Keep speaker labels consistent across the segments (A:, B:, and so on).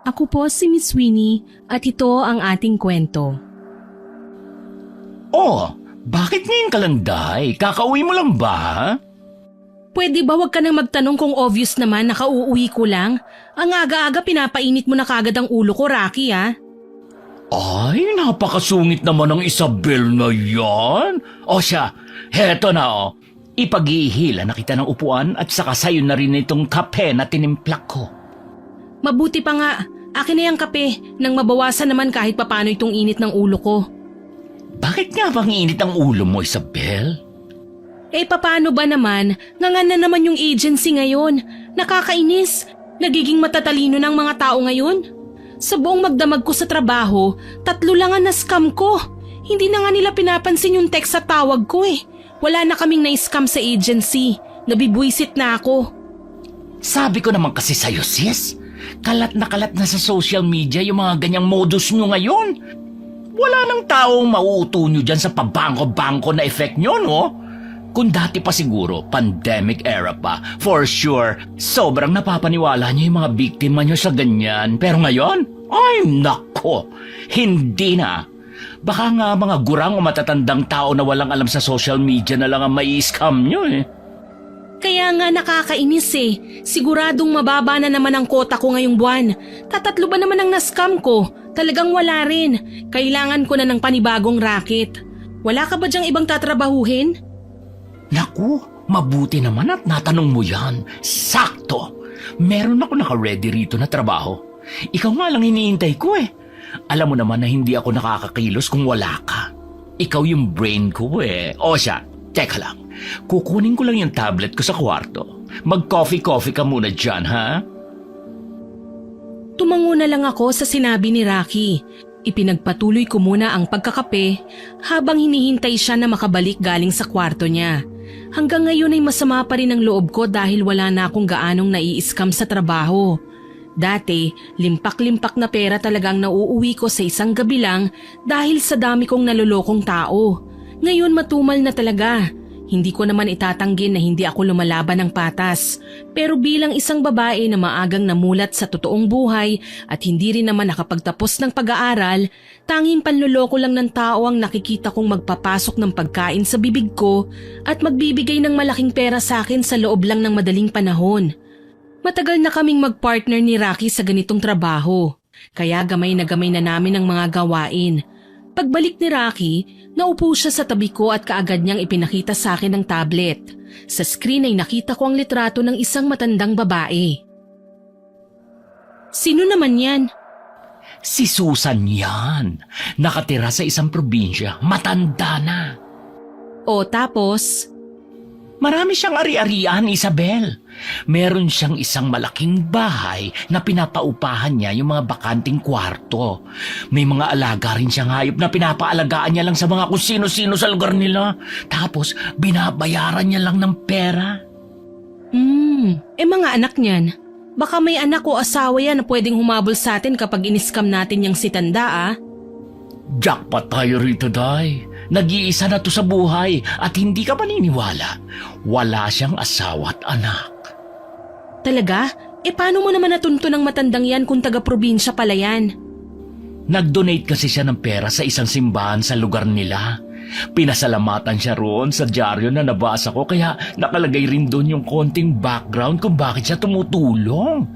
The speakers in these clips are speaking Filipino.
A: Ako po si Miss Winnie at ito ang ating kwento.
B: Oh, bakit ngayon ka lang, Day? Kakauwi mo lang ba?
A: Pwede ba wag ka nang magtanong kung obvious naman na kauuwi ko lang? Ang aga-aga pinapainit mo na kagad ang ulo ko, Rocky ha?
B: Ay, napakasungit naman ng Isabel na yan. O siya, heto na oh. Ipaghihila na kita ng upuan at saka sayo na rin itong kape na tinimplak ko.
A: Mabuti pa nga, akin na yung kape nang mabawasan naman kahit papano itong init ng ulo ko.
B: Bakit nga bang init ang ulo mo, Isabel?
A: Eh paano ba naman, ngangan na naman yung agency ngayon. Nakakainis, nagiging matatalino ng mga tao ngayon. Sa buong magdamag ko sa trabaho, 3 lang ang na-scam ko. Hindi na nga nila pinapansin yung text sa tawag ko eh. Wala na kaming na-scam sa agency. Nabibwisit na ako.
B: Sabi ko naman kasi sa'yo, sis. Kalat na sa social media yung mga ganyang modus nyo ngayon. Wala nang taong mauuto nyo dyan sa pabangko-bangko na effect nyo, no? Kung dati pa siguro, pandemic era pa, for sure, sobrang napapaniwala nyo yung mga biktima nyo sa ganyan. Pero ngayon, ay nako, hindi na. Baka nga mga gurang o matatandang tao na walang alam sa social media na lang ang mai-scam nyo eh.
A: Kaya nga nakakainis eh. Siguradong mababa na naman ang kota ko ngayong buwan. 3 ba naman ang na-scam ko? Talagang wala rin. Kailangan ko na ng panibagong racket. Wala ka ba dyang ibang tatrabahuhin?
B: Naku, mabuti naman at natanong mo yan. Sakto! Meron ako naka-ready rito na trabaho. Ikaw nga lang iniintay ko eh. Alam mo naman na hindi ako nakakakilos kung wala ka. Ikaw yung brain ko eh. O siya, teka lang. Kukunin ko lang yung tablet ko sa kwarto. Mag-coffee-coffee ka muna dyan, ha?
A: Tumango na lang ako sa sinabi ni Rocky. Ipinagpatuloy ko muna ang pagkakape habang hinihintay siya na makabalik galing sa kwarto niya. Hanggang ngayon ay masama pa rin ang loob ko dahil wala na akong gaanong nai-scam sa trabaho. Dati, limpak-limpak na pera talagang nauuwi ko sa isang gabi lang dahil sa dami kong nalolokong tao. Ngayon matumal na talaga. Hindi ko naman itatanggi na hindi ako lumalaban ng patas. Pero bilang isang babae na maagang namulat sa totoong buhay at hindi rin naman nakapagtapos ng pag-aaral, tanging panloloko lang ng tao ang nakikita kong magpapasok ng pagkain sa bibig ko at magbibigay ng malaking pera sa akin sa loob lang ng madaling panahon. Matagal na kaming magpartner ni Rocky sa ganitong trabaho, kaya gamay na namin ang mga gawain. Pagbalik ni Rocky, naupo siya sa tabi ko at kaagad niyang ipinakita sa akin ang tablet. Sa screen ay nakita ko ang litrato ng isang matandang babae. Sino naman yan?
B: Si Susan yan. Nakatira sa isang probinsya. Matanda na.
A: O tapos,
B: Marami siyang ari-arian, Isabel. Meron siyang isang malaking bahay na pinapaupahan niya yung mga bakanting kwarto. May mga alaga rin siyang hayop na pinapaalagaan niya lang sa mga kung sino-sino sa lugar nila. Tapos binabayaran niya lang ng pera.
A: mga anak niyan. Baka may anak o asawa yan na pwedeng humabol sa atin kapag iniskam natin yung si Tanda ah.
B: Jackpot tayo rito, Day. Nag-iisa na to sa buhay at hindi ka maniniwala. Wala siyang asawa at anak.
A: Talaga? Paano mo naman natunto ng matandang yan kung taga-probinsya pala yan?
B: Nag-donate kasi siya ng pera sa isang simbahan sa lugar nila. Pinasalamatan siya roon sa dyaryo na nabasa ko kaya nakalagay rin doon yung konting background kung bakit siya tumutulong.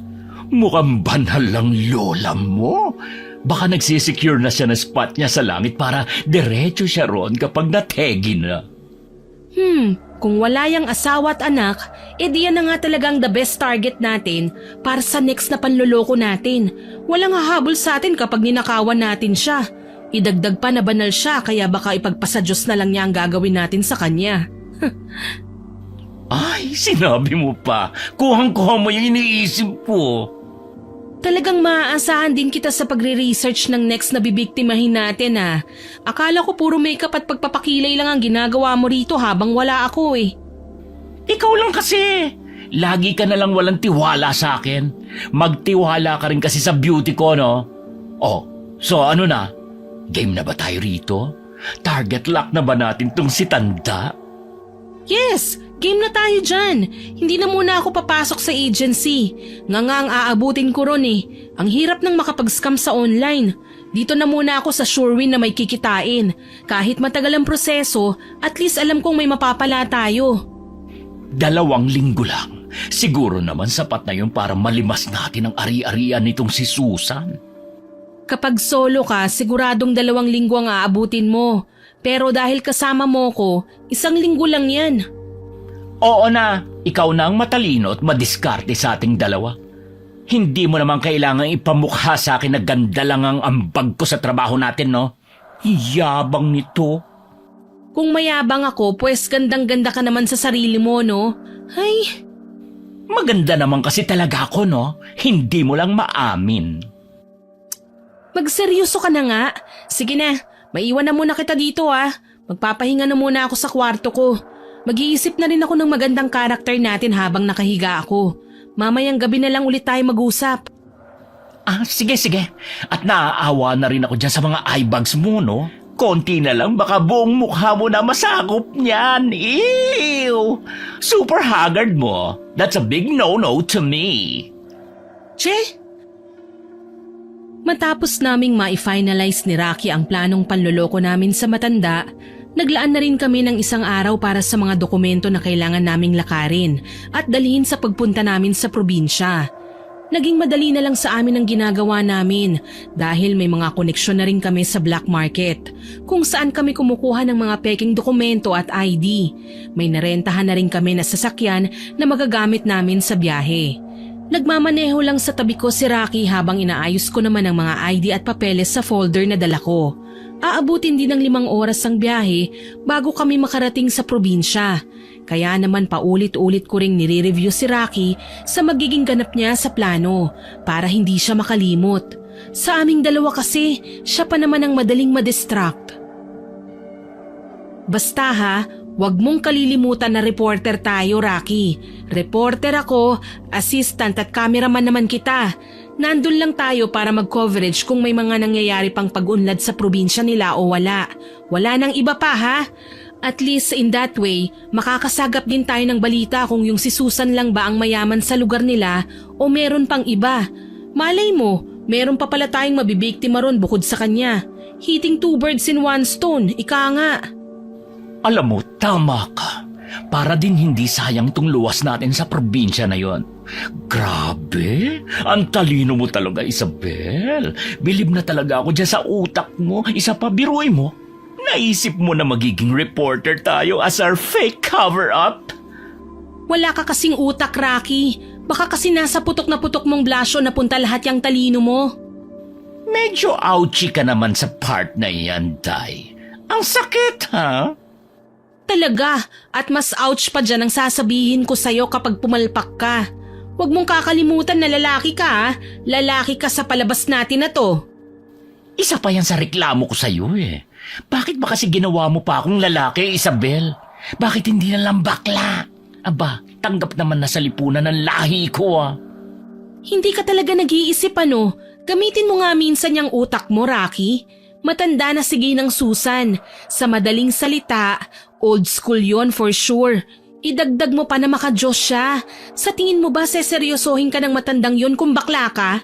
B: Mukhang banal lang lola mo. Baka nagsisecure na siya ng spot niya sa langit para diretso siya roon kapag nategi na.
A: Kung wala yang asawa at anak, diyan na nga talagang the best target natin para sa next na panloloko natin. Walang hahabol sa atin kapag ninakawan natin siya. Idagdag pa na banal siya kaya baka ipagpasa Diyos na lang niya ang gagawin natin sa kanya.
B: Ay, sinabi mo pa. Kuhang-kuha mo yung iniisip ko.
A: Talagang maaasahan din kita sa pagre-research ng next na bibiktimahin natin ah. Akala ko puro makeup at pagpapakilay lang ang ginagawa mo rito habang wala ako eh.
B: Ikaw lang kasi. Lagi ka na lang walang tiwala sa akin. Magtiwala ka rin kasi sa beauty ko, no? Oh, so ano na? Game na ba tayo rito? Target lock na ba natin tong si Tanda?
A: Yes, Game na tayo dyan. Hindi na muna ako papasok sa agency. Nga ang aabutin ko ron eh. Ang hirap ng makapag-scam sa online. Dito na muna ako sa SureWin na may kikitain. Kahit matagal ang proseso, at least alam kong may mapapala tayo.
B: 2 linggo lang. Siguro naman sapat na yun para malimas natin ang ari-arian nitong si Susan.
A: Kapag solo ka, siguradong 2 linggo ang aabutin mo. Pero dahil kasama mo ko, 1 linggo lang yan.
B: Oo na, ikaw na ang matalino at madiskarte sa ating dalawa. Hindi mo naman kailangang ipamukha sa akin na ganda lang ang ambag ko sa trabaho natin, no? Yabang nito.
A: Kung mayabang ako, pues gandang-ganda ka naman sa sarili mo, no? Ay,
B: Maganda naman kasi talaga ako, no? Hindi mo lang maamin.
A: magseryoso ka na nga. Sige na, maiwan na muna kita dito ah. Magpapahinga na muna ako sa kwarto ko. Mag-iisip na rin ako ng magandang karakter natin habang nakahiga ako. Mamayang gabi na lang ulit tayo mag-usap.
B: Sige. At naaawa na rin ako dyan sa mga eye bags mo, no? Konti na lang, baka buong mukha mo na masakop niyan. Ew! Super haggard mo. That's a big no-no to me.
A: Che? Matapos naming ma-finalize ni Rocky ang planong panloloko namin sa matanda, naglaan na rin kami ng 1 araw para sa mga dokumento na kailangan naming lakarin at dalhin sa pagpunta namin sa probinsya. Naging madali na lang sa amin ang ginagawa namin dahil may mga koneksyon na rin kami sa black market kung saan kami kumukuha ng mga peking dokumento at ID. May narentahan na rin kami na sasakyan na magagamit namin sa biyahe. Nagmamaneho lang sa tabi ko si Rocky habang inaayos ko naman ang mga ID at papeles sa folder na dala ko. Aabutin din ng 5 oras ang biyahe bago kami makarating sa probinsya. Kaya naman paulit-ulit ko ring nire-review si Rocky sa magiging ganap niya sa plano para hindi siya makalimot. Sa aming dalawa kasi, siya pa naman ang madaling madistract. Basta ha, wag mong kalilimutan na reporter tayo, Rocky. Reporter ako, assistant at cameraman naman kita. Nandun lang tayo para mag-coverage kung may mga nangyayari pang pag-unlad sa probinsya nila o wala. Wala nang iba pa ha? At least in that way, makakasagap din tayo ng balita kung yung si Susan lang ba ang mayaman sa lugar nila o meron pang iba. Malay mo, meron pa pala tayong mabibiktima ron bukod sa kanya. Hitting 2 birds in 1 stone, ika nga.
B: Alam mo, tama ka. Para din hindi sayang itong luwas natin sa probinsya na yon. Grabe, ang talino mo talaga, Isabel. Bilib na talaga ako dyan sa utak mo. Isa pa, biruin mo. Naisip mo na magiging reporter tayo as our fake cover-up?
A: Wala ka kasing utak, Rocky. Baka kasi nasa putok na putok mong blasyo na punta lahat yung talino mo.
B: Medyo ouchy ka naman sa part na yan, Day. Ang sakit, ha?
A: Talaga, at mas ouch pa dyan ang sasabihin ko sa'yo kapag pumalpak ka. Huwag mong kakalimutan na lalaki ka ha. Lalaki ka sa palabas natin na to.
B: Isa pa yan sa reklamo ko sa'yo eh. Bakit ba kasi ginawa mo pa akong lalaki, Isabel? Bakit hindi na lang bakla? Aba, tanggap naman na sa lipunan ng lahi ko ah.
A: Hindi ka talaga nag-iisip ano? Gamitin mo nga minsan yung utak mo, Rocky. Matanda na si Ginang Susan. Sa madaling salita, old school yon for sure. Idagdag mo pa na maka-Diyos siya. Sa tingin mo ba seseryosohin ka ng matandang yon kung bakla ka?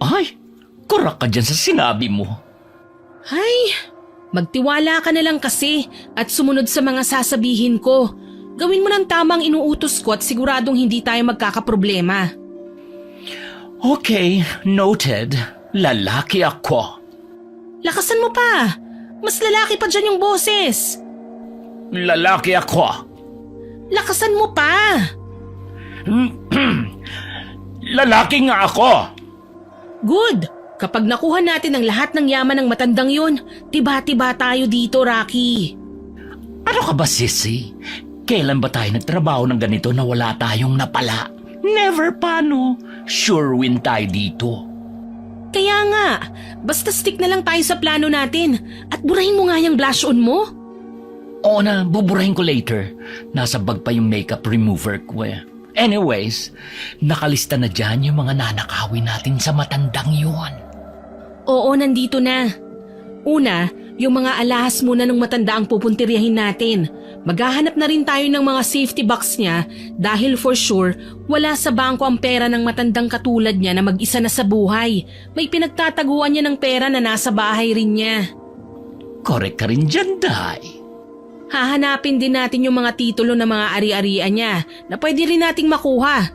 B: Ay, kurak ka dyan sa sinabi mo.
A: Ay, magtiwala ka na lang kasi at sumunod sa mga sasabihin ko. Gawin mo ng tamang inuutos ko at siguradong hindi tayo magkakaproblema.
B: Okay, noted. Lalaki ako.
A: Lakasan mo pa. Mas lalaki pa dyan yung boses.
B: Lalaki ako.
A: Lakasan mo pa.
B: Lalaki nga ako.
A: Good. Kapag nakuha natin ang lahat ng yaman ng matandang yun, tiba-tiba tayo dito, Rocky.
B: Ano ka ba, sissy? Kailan ba tayo nagtrabaho ng ganito na wala tayong napala? Never pa, no? Sure win tayo dito.
A: Kaya nga, basta stick na lang tayo sa plano natin at burahin mo nga yung blush on mo.
B: Oo na, buburahin ko later. Nasa bag pa yung makeup remover ko eh. Anyways, nakalista na dyan yung mga nanakawin natin sa matandang yun.
A: Oo, nandito na. Una, Yung mga alahas muna ng matanda ang pupuntiryahin natin. Maghahanap na rin tayo ng mga safety box niya dahil for sure wala sa bangko ang pera ng matandang katulad niya na mag-isa na sa buhay. May pinagtataguan niya ng pera na nasa bahay rin niya.
B: Correct ka rin dyan, Day.
A: Hahanapin din natin yung mga titulo ng mga ari-arian niya na pwede rin nating makuha.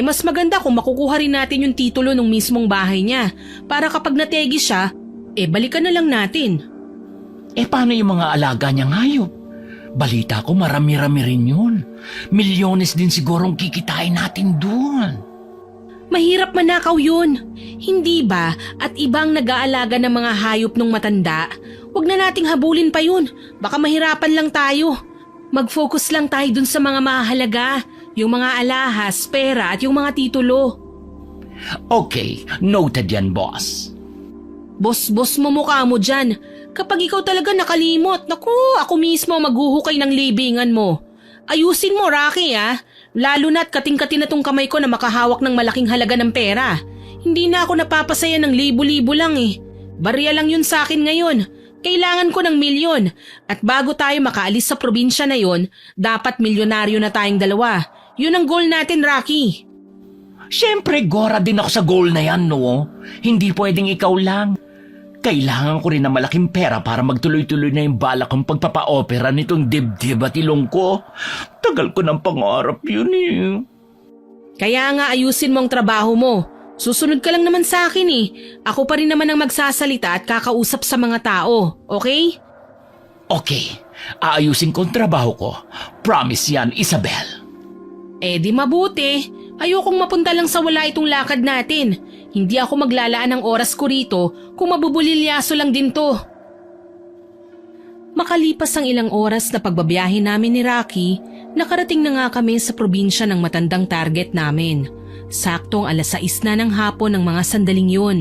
A: Mas maganda kung makukuha rin natin yung titulo ng mismong bahay niya para kapag nategi siya, balikan na lang natin.
B: Paano yung mga alaga niyang hayop? Balita ko marami-rami rin yun. Milyones din sigurong kikitain natin doon.
A: Mahirap manakaw yun. Hindi ba at ibang nag-aalaga ng mga hayop ng matanda? Huwag na nating habulin pa yun. Baka mahirapan lang tayo. Mag-focus lang tayo dun sa mga mahalaga. Yung mga alahas, pera at yung mga titulo.
B: Okay, noted yan, boss.
A: Boss mo mukha mo dyan. Kapag ikaw talaga nakalimot, naku, ako mismo maghuhukay ng libingan mo. Ayusin mo, Rocky, ah. Lalo na't kating-kati na tong kamay ko na makahawak ng malaking halaga ng pera. Hindi na ako napapasaya ng libo-libo lang eh. Barya lang yun sa akin ngayon. Kailangan ko ng milyon. At bago tayo makaalis sa probinsya na yon, dapat milyonaryo na tayong dalawa. Yun ang goal natin, Rocky.
B: Siyempre, gora din ako sa goal na yan, no? Hindi pwedeng ikaw lang. Kailangan ko rin ng malaking pera para magtuloy-tuloy na yung balak kong pagpapa-opera nitong dibdib at ilong ko. Tagal ko ng pangarap yun eh.
A: Kaya nga ayusin mo ang trabaho mo. Susunod ka lang naman sa akin eh. Ako pa rin naman ang magsasalita at kakausap sa mga tao, okay?
B: Okay, aayusin ko ang trabaho ko. Promise yan, Isabel.
A: Di mabuti. Ayokong mapunta lang sa wala itong lakad natin. Hindi ako maglalaan ng oras ko rito kung mabubulilyaso lang din to. Makalipas ang ilang oras na pagbabiyahe namin ni Rocky, nakarating na nga kami sa probinsya ng matandang target namin. Saktong 6:00 na ng hapon ng mga sandaling yun.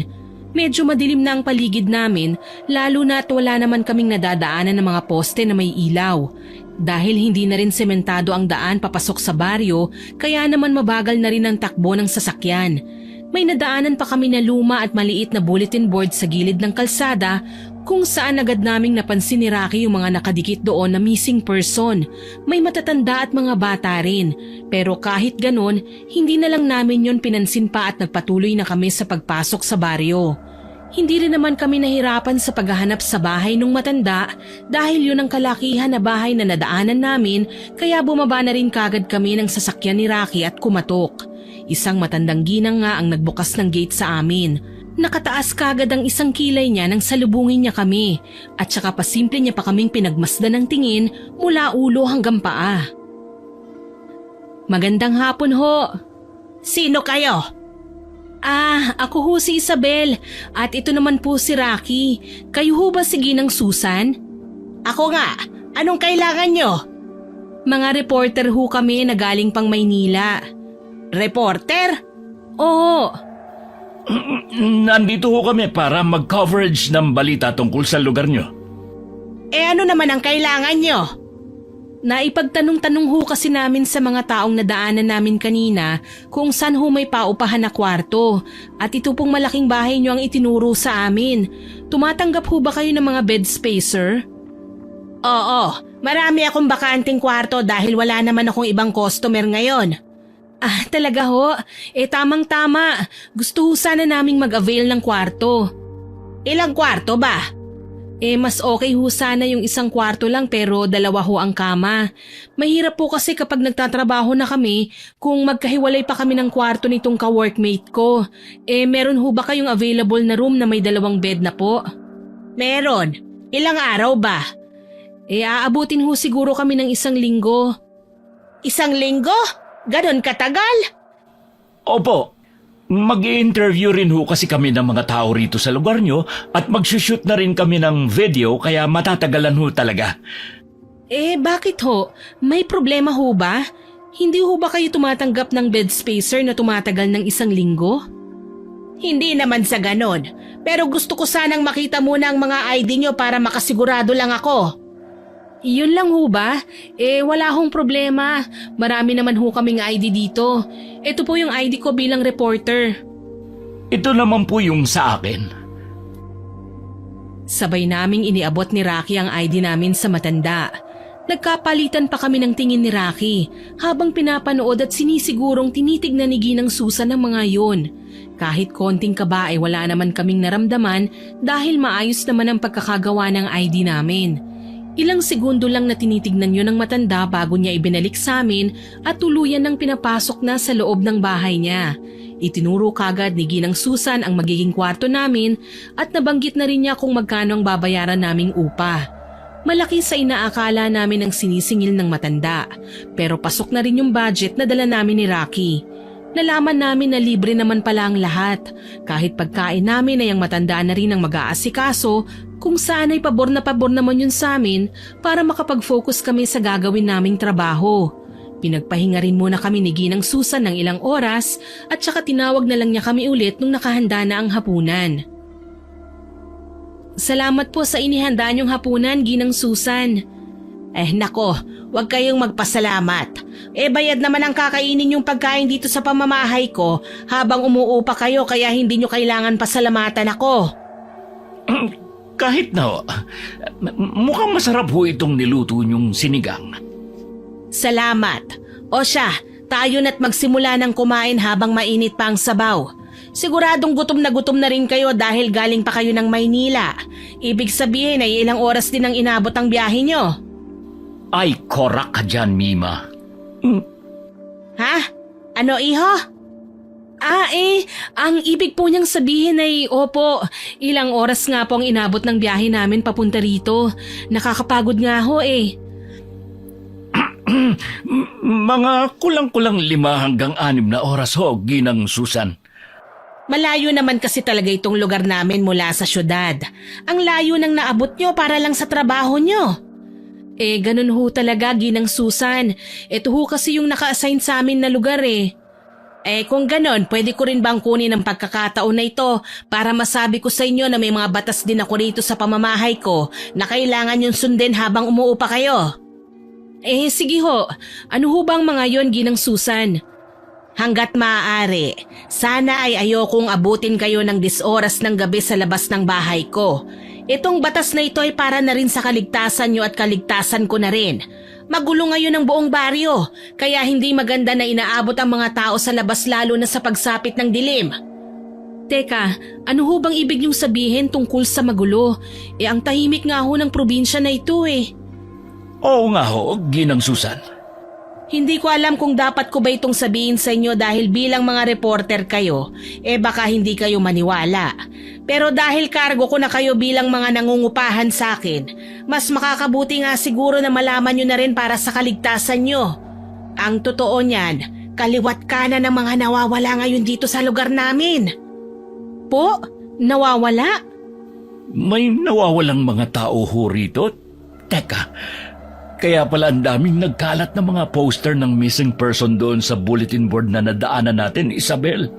A: Medyo madilim na ang paligid namin, lalo na at wala naman kaming nadadaanan ng mga poste na may ilaw. Dahil hindi na rin sementado ang daan papasok sa baryo, kaya naman mabagal na rin ang takbo ng sasakyan. May nadaanan pa kami na luma at maliit na bulletin board sa gilid ng kalsada kung saan agad naming napansin ni Rocky yung mga nakadikit doon na missing person. May matatanda at mga bata rin. Pero kahit ganon, hindi na lang namin yon pinansin pa at nagpatuloy na kami sa pagpasok sa baryo. Hindi rin naman kami nahirapan sa paghahanap sa bahay ng matanda dahil yun ang kalakihan na bahay na nadaanan namin, kaya bumaba na rin kagad kami ng sasakyan ni Rocky at kumatok. Isang matandang ginang nga ang nagbukas ng gate sa amin. Nakataas kagad ang isang kilay niya nang salubungin niya kami at saka pasimple niya pa kaming pinagmasdan ng tingin mula ulo hanggang paa. Magandang hapon ho. Sino kayo? Ako ho si Isabel at ito naman po si Rocky. Kayo ho ba si Ginang Susan? Ako nga. Anong kailangan nyo? Mga reporter ho kami na galing pang Maynila. Reporter? Oo.
B: Nandito ho kami para mag-coverage ng balita tungkol sa lugar nyo.
A: Ano naman ang kailangan nyo? Naipagtanong-tanong ho kasi namin sa mga taong nadaanan namin kanina kung saan ho may paupahan na kwarto at ito pong malaking bahay nyo ang itinuro sa amin. Tumatanggap ho ba kayo ng mga bed spacer? Oo, marami akong bakanting kwarto dahil wala naman akong ibang customer ngayon. Talaga ho? Tamang-tama. Gusto ho sana naming mag-avail ng kwarto. Ilang kwarto ba? Mas okay ho sana yung isang kwarto lang pero 2 ho ang kama. Mahirap po kasi kapag nagtatrabaho na kami kung magkahiwalay pa kami ng kwarto nitong ka-workmate ko. Meron ho ba kayong available na room na may 2 bed na po? Meron. Ilang araw ba? Aabutin ho siguro kami ng 1 linggo. 1 linggo? Ganon katagal?
B: Opo. Mag-i-interview rin ho kasi kami ng mga tao rito sa lugar nyo at mag-shoot na rin kami ng video kaya matatagalan ho talaga.
A: Bakit ho? May problema ho ba? Hindi ho ba kayo tumatanggap ng bed spacer na tumatagal ng 1 linggo? Hindi naman sa ganon. Pero gusto ko sanang makita muna ang mga ID nyo para makasigurado lang ako. Yun lang ho ba? Wala hong problema. Marami naman ho kaming ID dito. Ito po yung ID ko bilang reporter.
B: Ito naman po yung sa akin.
A: Sabay naming iniabot ni Rocky ang ID namin sa matanda. Nagkapalitan pa kami ng tingin ni Rocky habang pinapanood at sinisigurong tinitignan ni Ginang Susan ang mga yon. Kahit konting kaba ay wala naman kaming naramdaman dahil maayos naman ang pagkakagawa ng ID namin. Ilang segundo lang na tinitignan yun ng matanda bago niya ibinalik sa amin at tuluyan ng pinapasok na sa loob ng bahay niya. Itinuro kagad ni Ginang Susan ang magiging kwarto namin at nabanggit na rin niya kung magkano ang babayaran naming upa. Malaki sa inaakala namin ang sinisingil ng matanda, pero pasok na rin yung budget na dala namin ni Rocky. Nalaman namin na libre naman pala ang lahat, kahit pagkain namin ay ang matanda na rin ang mag-aasikaso kung saan ay pabor naman yun sa amin para makapag-focus kami sa gagawin naming trabaho. Pinagpahinga rin muna kami ni Ginang Susan ng ilang oras at saka tinawag na lang niya kami ulit nung nakahanda na ang hapunan. Salamat po sa inihanda niyong hapunan, Ginang Susan.
C: Nako, huwag kayong magpasalamat. Bayad naman ang kakainin yung pagkain dito sa pamamahay ko habang umuupa kayo kaya hindi nyo kailangan pasalamatan ako.
B: Kahit na, mukhang masarap ho itong niluto niyong sinigang.
C: Salamat. O siya, tayo na't magsimula ng kumain habang mainit pa ang sabaw. Siguradong gutom na rin kayo dahil galing pa kayo ng Maynila. Ibig sabihin ay ilang oras din ang inabot ang biyahe nyo.
B: Ay, korak ka dyan, Mima.
C: Ha? Ano, iho?
A: Ang ibig po niyang sabihin ay opo, ilang oras nga po ang inabot ng biyahe namin papunta rito. Nakakapagod nga ho eh.
B: Mga kulang-kulang 5 hanggang 6 na oras ho, Ginang Susan.
C: Malayo naman kasi talaga itong lugar namin mula sa syudad. Ang layo nang naabot nyo para lang sa trabaho nyo.
A: Ganun ho talaga, Ginang Susan. Ito ho kasi yung naka-assign sa amin na lugar eh.
C: Kung ganon, pwede ko rin bang kunin ang pagkakataon na ito para masabi ko sa inyo na may mga batas din ako rito sa pamamahay ko na kailangan yung sundin habang umuupa kayo?
A: Sige ho. Ano ho bang mga yon, Ginang Susan?
C: Hanggat maaari, sana ay ayokong abutin kayo ng 10 oras ng gabi sa labas ng bahay ko. Itong batas na ito ay para na rin sa kaligtasan nyo at kaligtasan ko na rin. Magulo ngayon ang buong baryo, kaya hindi maganda na inaabot ang mga tao sa labas lalo na sa pagsapit ng dilim.
A: Teka, ano ho bang ibig niyong sabihin tungkol sa magulo? Ang tahimik nga ho ng probinsya na ito eh.
B: Oo nga ho, Ginang Susan.
C: Hindi ko alam kung dapat ko ba itong sabihin sa inyo dahil bilang mga reporter kayo, baka hindi kayo maniwala. Pero dahil kargo ko na kayo bilang mga nangungupahan sa akin, mas makakabuti nga siguro na malaman nyo na rin para sa kaligtasan nyo. Ang totoo niyan, kaliwat kanan ng mga nawawala ngayon dito sa lugar namin.
A: Po? Nawawala?
B: May nawawalang mga tao ho rito? Teka, kaya pala ang daming nagkalat ng mga poster ng missing person doon sa bulletin board na nadaanan natin, Isabel.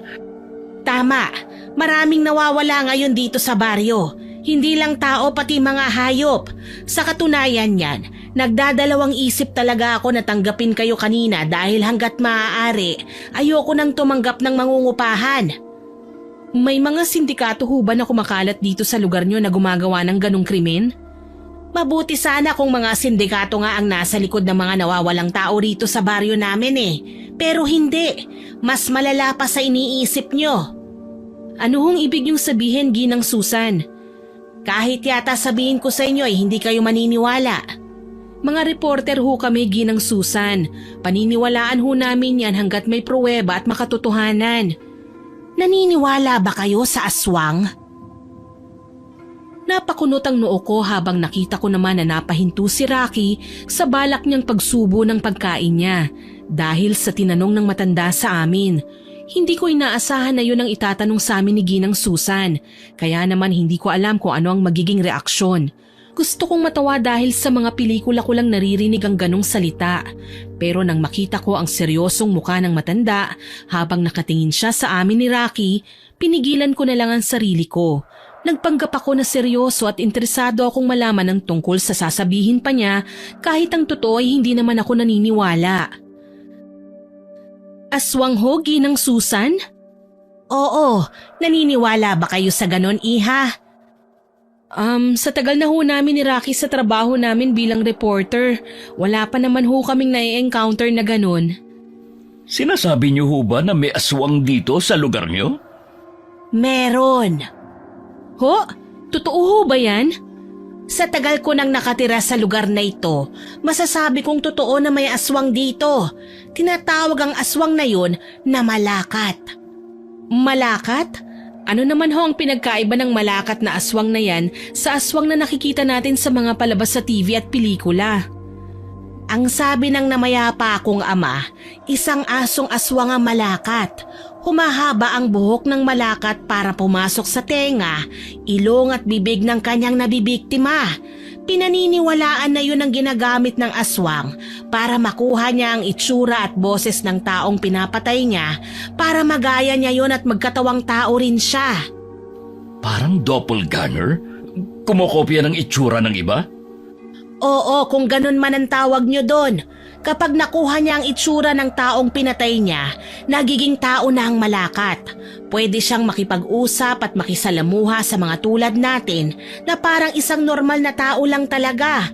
C: Tama, maraming nawawala ngayon dito sa baryo. Hindi lang tao pati mga hayop. Sa katunayan yan, nagdadalawang isip talaga ako na tanggapin kayo kanina dahil hanggat maaari, ayoko nang tumanggap ng mangungupahan.
A: May mga sindikato ho ba na kumakalat dito sa lugar nyo na gumagawa ng ganong krimen?
C: Mabuti sana kung mga sindikato nga ang nasa likod ng mga nawawalang tao rito sa baryo namin eh. Pero hindi, mas malala pa sa iniisip nyo.
A: Ano hong ibig niyong sabihin, Ginang Susan?
C: Kahit yata sabihin ko sa inyo hindi kayo maniniwala.
A: Mga reporter ho kami, Ginang Susan. Paniniwalaan ho namin yan hanggat may pruweba at makatotohanan.
C: Naniniwala ba kayo sa aswang?
A: Napakunot ang noo ko habang nakita ko naman na napahinto si Rocky sa balak niyang pagsubo ng pagkain niya dahil sa tinanong ng matanda sa amin. Hindi ko inaasahan na yun ang itatanong sa amin ni Ginang Susan, kaya naman hindi ko alam kung ano ang magiging reaksyon. Gusto kong matawa dahil sa mga pelikula ko lang naririnig ang ganong salita. Pero nang makita ko ang seryosong mukha ng matanda habang nakatingin siya sa amin ni Rocky, pinigilan ko na lang ang sarili ko. Nagpanggap ako na seryoso at interesado akong malaman ng tungkol sa sasabihin pa niya kahit ang totoo ay hindi naman ako naniniwala. Aswang ho, Ginang Susan?
C: Oo, naniniwala ba kayo sa ganon, iha?
A: Sa tagal na ho namin ni Rocky sa trabaho namin bilang reporter, wala pa naman ho kaming na-encounter na ganun.
B: Sinasabi niyo ho ba na may aswang dito sa lugar niyo?
C: Meron.
A: Ho? Totoo ho ba yan?
C: Sa tagal ko nang nakatira sa lugar na ito, masasabi kong totoo na may aswang dito. Tinatawag ang aswang na yun na malakat.
A: Malakat? Ano naman ho ang pinagkaiba ng malakat na aswang na yan sa aswang na nakikita natin sa mga palabas sa TV at pelikula?
C: Ang sabi ng namayapa kong ama, isang asong aswang ang malakat. Humahaba ang buhok ng malakat para pumasok sa tenga, ilong at bibig ng kanyang nabibiktima. Pinaniniwalaan na yun ang ginagamit ng aswang para makuha niya ang itsura at boses ng taong pinapatay niya para magaya niya yun at magkatawang tao rin siya.
B: Parang doppelganger? Kumokopya ng itsura ng iba?
C: Oo, kung ganun man ang tawag niyo doon. Kapag nakuha niya ang itsura ng taong pinatay niya, nagiging tao na ang malakat. Pwede siyang makipag-usap at makisalamuha sa mga tulad natin na parang isang normal na tao lang talaga.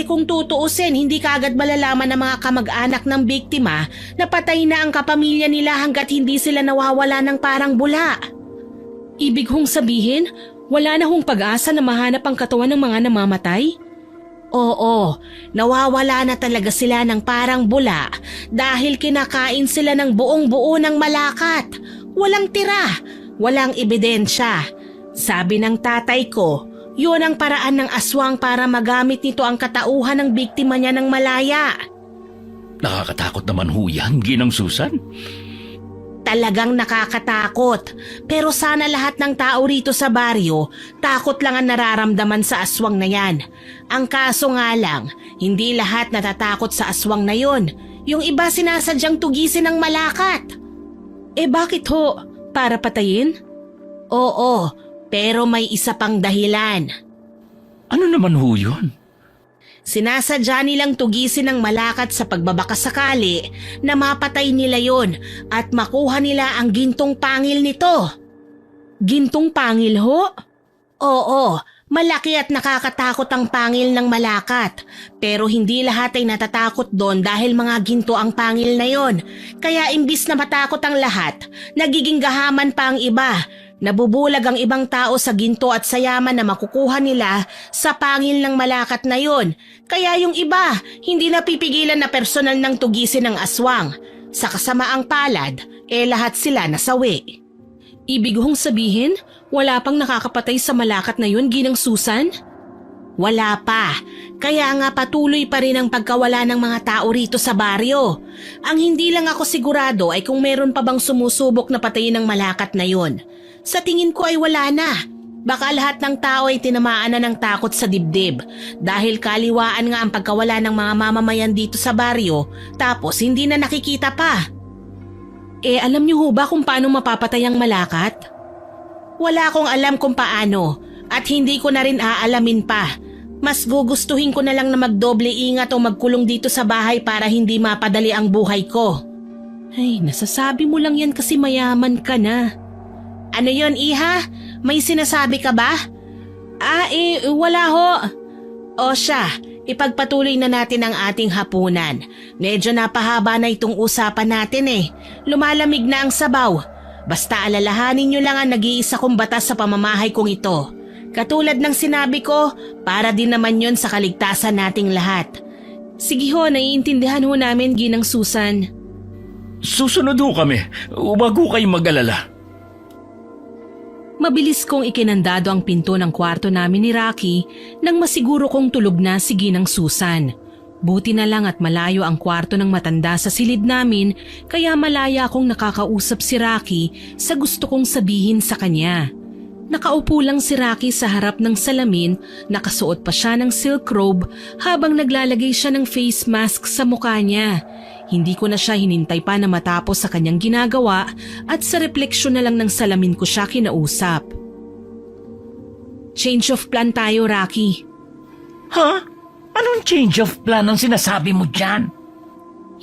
C: Kung tutuusin, hindi kaagad malalaman ng mga kamag-anak ng biktima na patay na ang kapamilya nila hanggat hindi sila nawawala ng parang bula.
A: Ibig hong sabihin, wala na hong pag-asa na mahanap ang katawan ng mga namamatay?
C: Oo, nawawala na talaga sila ng parang bula dahil kinakain sila ng buong-buo ng malakat. Walang tira, walang ebidensya. Sabi ng tatay ko, yun ang paraan ng aswang para magamit nito ang katauhan ng biktima niya ng malaya.
B: Nakakatakot naman ho yan, Ginang Susan.
C: Talagang nakakatakot. Pero sana lahat ng tao rito sa baryo, takot lang ang nararamdaman sa aswang na yan. Ang kaso nga lang, hindi lahat natatakot sa aswang na yon. Yung iba sinasadyang tugisin ng malakat.
A: Bakit ho? Para patayin?
C: Oo, pero may isa pang dahilan.
B: Ano naman ho yun?
C: Sinasadya nilang tugisin ng malakat sa pagbabakasakali na mapatay nila yon at makuha nila ang gintong pangil nito.
A: Gintong pangil ho?
C: Oo, malaki at nakakatakot ang pangil ng malakat. Pero hindi lahat ay natatakot doon dahil mga ginto ang pangil na yon. Kaya imbis na matakot ang lahat, nagiging gahaman pa ang iba. Nabubulag ang ibang tao sa ginto at sa yaman na makukuha nila sa pangil ng malakat na yon. Kaya yung iba, hindi napipigilan na personal ng tugisin ng aswang. Sa kasamaang palad, lahat sila nasawi.
A: Ibig hong sabihin, wala pang nakakapatay sa malakat na yun, Ginang Susan?
C: Wala pa. Kaya nga patuloy pa rin ang pagkawala ng mga tao rito sa baryo. Ang hindi lang ako sigurado ay kung meron pa bang sumusubok na patayin ng malakat na yun. Sa tingin ko ay wala na. Baka lahat ng tao ay tinamaan na ng takot sa dibdib dahil kaliwaan nga ang pagkawala ng mga mamamayan dito sa baryo tapos hindi na nakikita pa.
A: Alam niyo ho ba kung paano mapapatay ang malakat?
C: Wala akong alam kung paano at hindi ko na rin aalamin pa. Mas gugustuhin ko na lang na magdoble ingat o magkulong dito sa bahay para hindi mapadali ang buhay ko.
A: Ay, nasasabi mo lang yan kasi mayaman ka na.
C: Ano yon, Iha? May sinasabi ka ba?
A: Wala ho.
C: O siya, ipagpatuloy na natin ang ating hapunan. Medyo napahaba na itong usapan natin Lumalamig na ang sabaw. Basta alalahanin nyo lang ang nag-iisa kong batas sa pamamahay kong ito. Katulad ng sinabi ko, para din naman yon sa kaligtasan nating lahat.
A: Sige ho, naiintindihan ho namin, Ginang Susan.
B: Susunod ho kami. Huwag ho kayong mag-alala.
A: Mabilis kong ikinandado ang pinto ng kwarto namin ni Rocky nang masiguro kong tulog na si Ginang Susan. Buti na lang at malayo ang kwarto ng matanda sa silid namin kaya malaya akong nakakausap si Rocky sa gusto kong sabihin sa kanya. Nakaupo lang si Rocky sa harap ng salamin, nakasuot pa siya ng silk robe habang naglalagay siya ng face mask sa mukha niya. Hindi ko na siya hinintay pa na matapos sa kanyang ginagawa at sa refleksyon na lang ng salamin ko siya kinausap. Change of plan tayo, Rocky.
B: Ha? Anong change of plan ang sinasabi mo dyan?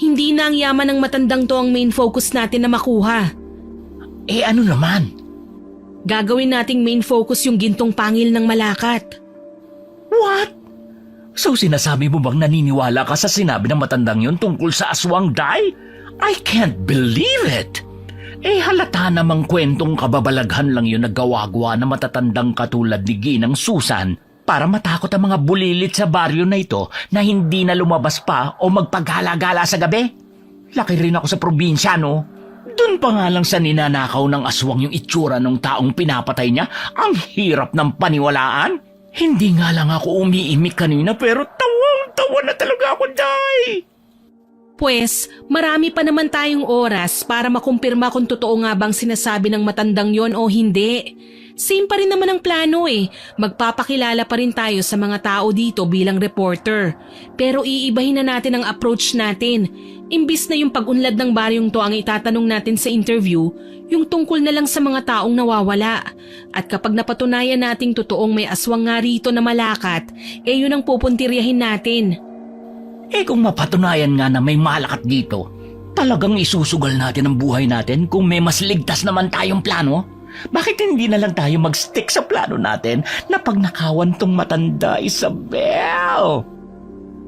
A: Hindi na ang yaman ng matandang to ang main focus natin na makuha.
B: Ano naman?
C: Gagawin nating main focus yung gintong pangil ng Malakat.
B: What? So sinasabi mo bang naniniwala ka sa sinabi ng matandang yun tungkol sa aswang, Day? I can't believe it! Halata namang kwentong kababalaghan lang yun na gawa-gawa na matatandang katulad ni Ginang Susan para matakot ang mga bulilit sa baryo na ito na hindi na lumabas pa o magpagala-gala sa gabi. Laki rin ako sa probinsya, no? Doon pa nga lang sa ninanakaw ng aswang yung itsura ng taong pinapatay niya, ang hirap ng paniwalaan. Hindi nga lang ako umiimik kanina pero tawang-tawa na talaga ako, Day!
C: Pwes, marami pa naman tayong oras para makumpirma kung totoo nga bang sinasabi ng matandang yon o hindi. Same pa rin naman ang plano eh. Magpapakilala pa rin tayo sa mga tao dito bilang reporter. Pero iibahin na natin ang approach natin. Imbis na yung pag-unlad ng baryong to ang itatanong natin sa interview, yung tungkol na lang sa mga taong nawawala. At kapag napatunayan nating totoong may aswang nga rito na Malakat, yun ang pupuntiryahin natin.
B: Kung mapatunayan nga na may Malakat dito, talagang isusugal natin ang buhay natin kung may mas ligtas naman tayong plano? Bakit hindi na lang tayo mag-stick sa plano natin na pagnakawan tong matanda, Isabel?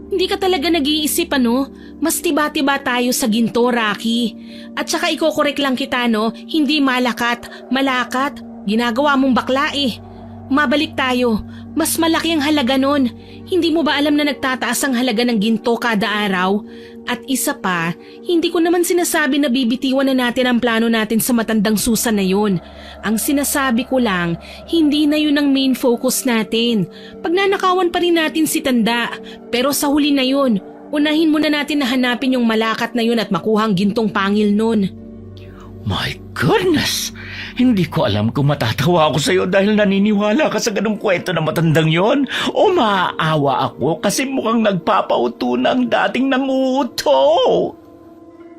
C: Hindi ka talaga nag-iisip ano? Mas tiba-tiba tayo sa ginto, Rocky. At saka ikokorek lang kita no, hindi Malakat, Malakat. Ginagawa mong bakla eh. Mabalik tayo. Mas malaki ang halaga nun. Hindi mo ba alam na nagtataas ang halaga ng ginto kada araw? At isa pa, hindi ko naman sinasabi na bibitiwan na natin ang plano natin sa matandang Susan na yun. Ang sinasabi ko lang, hindi na yun ang main focus natin. Pagnanakawan pa rin natin si Tanda, pero sa huli na yun, unahin muna natin na hanapin yung Malakat na yun at makuha ang gintong pangil nun.
B: My goodness! Hindi ko alam kung matatawa ako sa'yo dahil naniniwala ka sa ganung kwento na matandang yon o maaawa ako kasi mukhang nagpapauto na ang dating nanguto.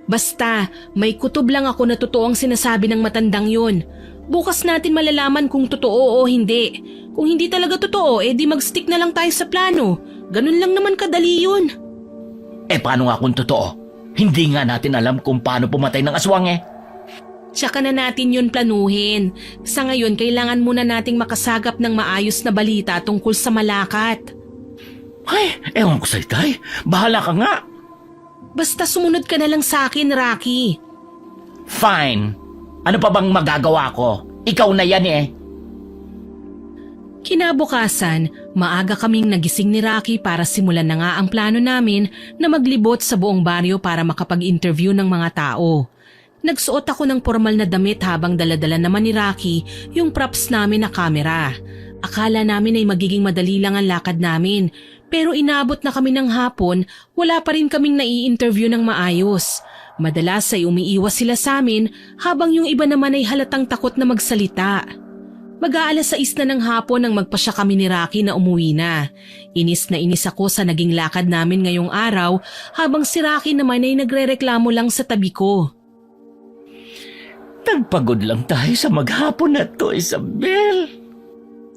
C: Basta, may kutob lang ako na totoo ang sinasabi ng matandang yun. Bukas natin malalaman kung totoo o hindi. Kung hindi talaga totoo, di mag-stick na lang tayo sa plano. Ganun lang naman kadali yun.
B: Paano nga kung totoo? Hindi nga natin alam kung paano pumatay ng aswang
C: Tsaka na natin yun planuhin. Sa ngayon, kailangan muna nating makasagap ng maayos na balita tungkol sa Malakat.
B: Ay, ewan ko sa'yo, Tay. Bahala ka nga.
C: Basta sumunod ka na lang sa akin, Rocky.
B: Fine. Ano pa bang magagawa ko? Ikaw na yan
C: Kinabukasan, maaga kaming nagising ni Rocky para simulan na nga ang plano namin na maglibot sa buong baryo para makapag-interview ng mga tao. Nagsuot ako ng formal na damit habang daladala naman ni Rocky yung props namin na kamera. Akala namin ay magiging madali lang ang lakad namin, pero inabot na kami ng hapon, wala pa rin kaming nai-interview ng maayos. Madalas ay umiiwas sila sa amin habang yung iba naman ay halatang takot na magsalita. Mag-aalas 6 na ng hapon nang magpasya kami ni Rocky na umuwi na. Inis na inis ako sa naging lakad namin ngayong araw habang si Rocky naman ay nagrereklamo lang sa tabi ko.
B: Nagpagod lang tayo sa maghapon na to, Isabel.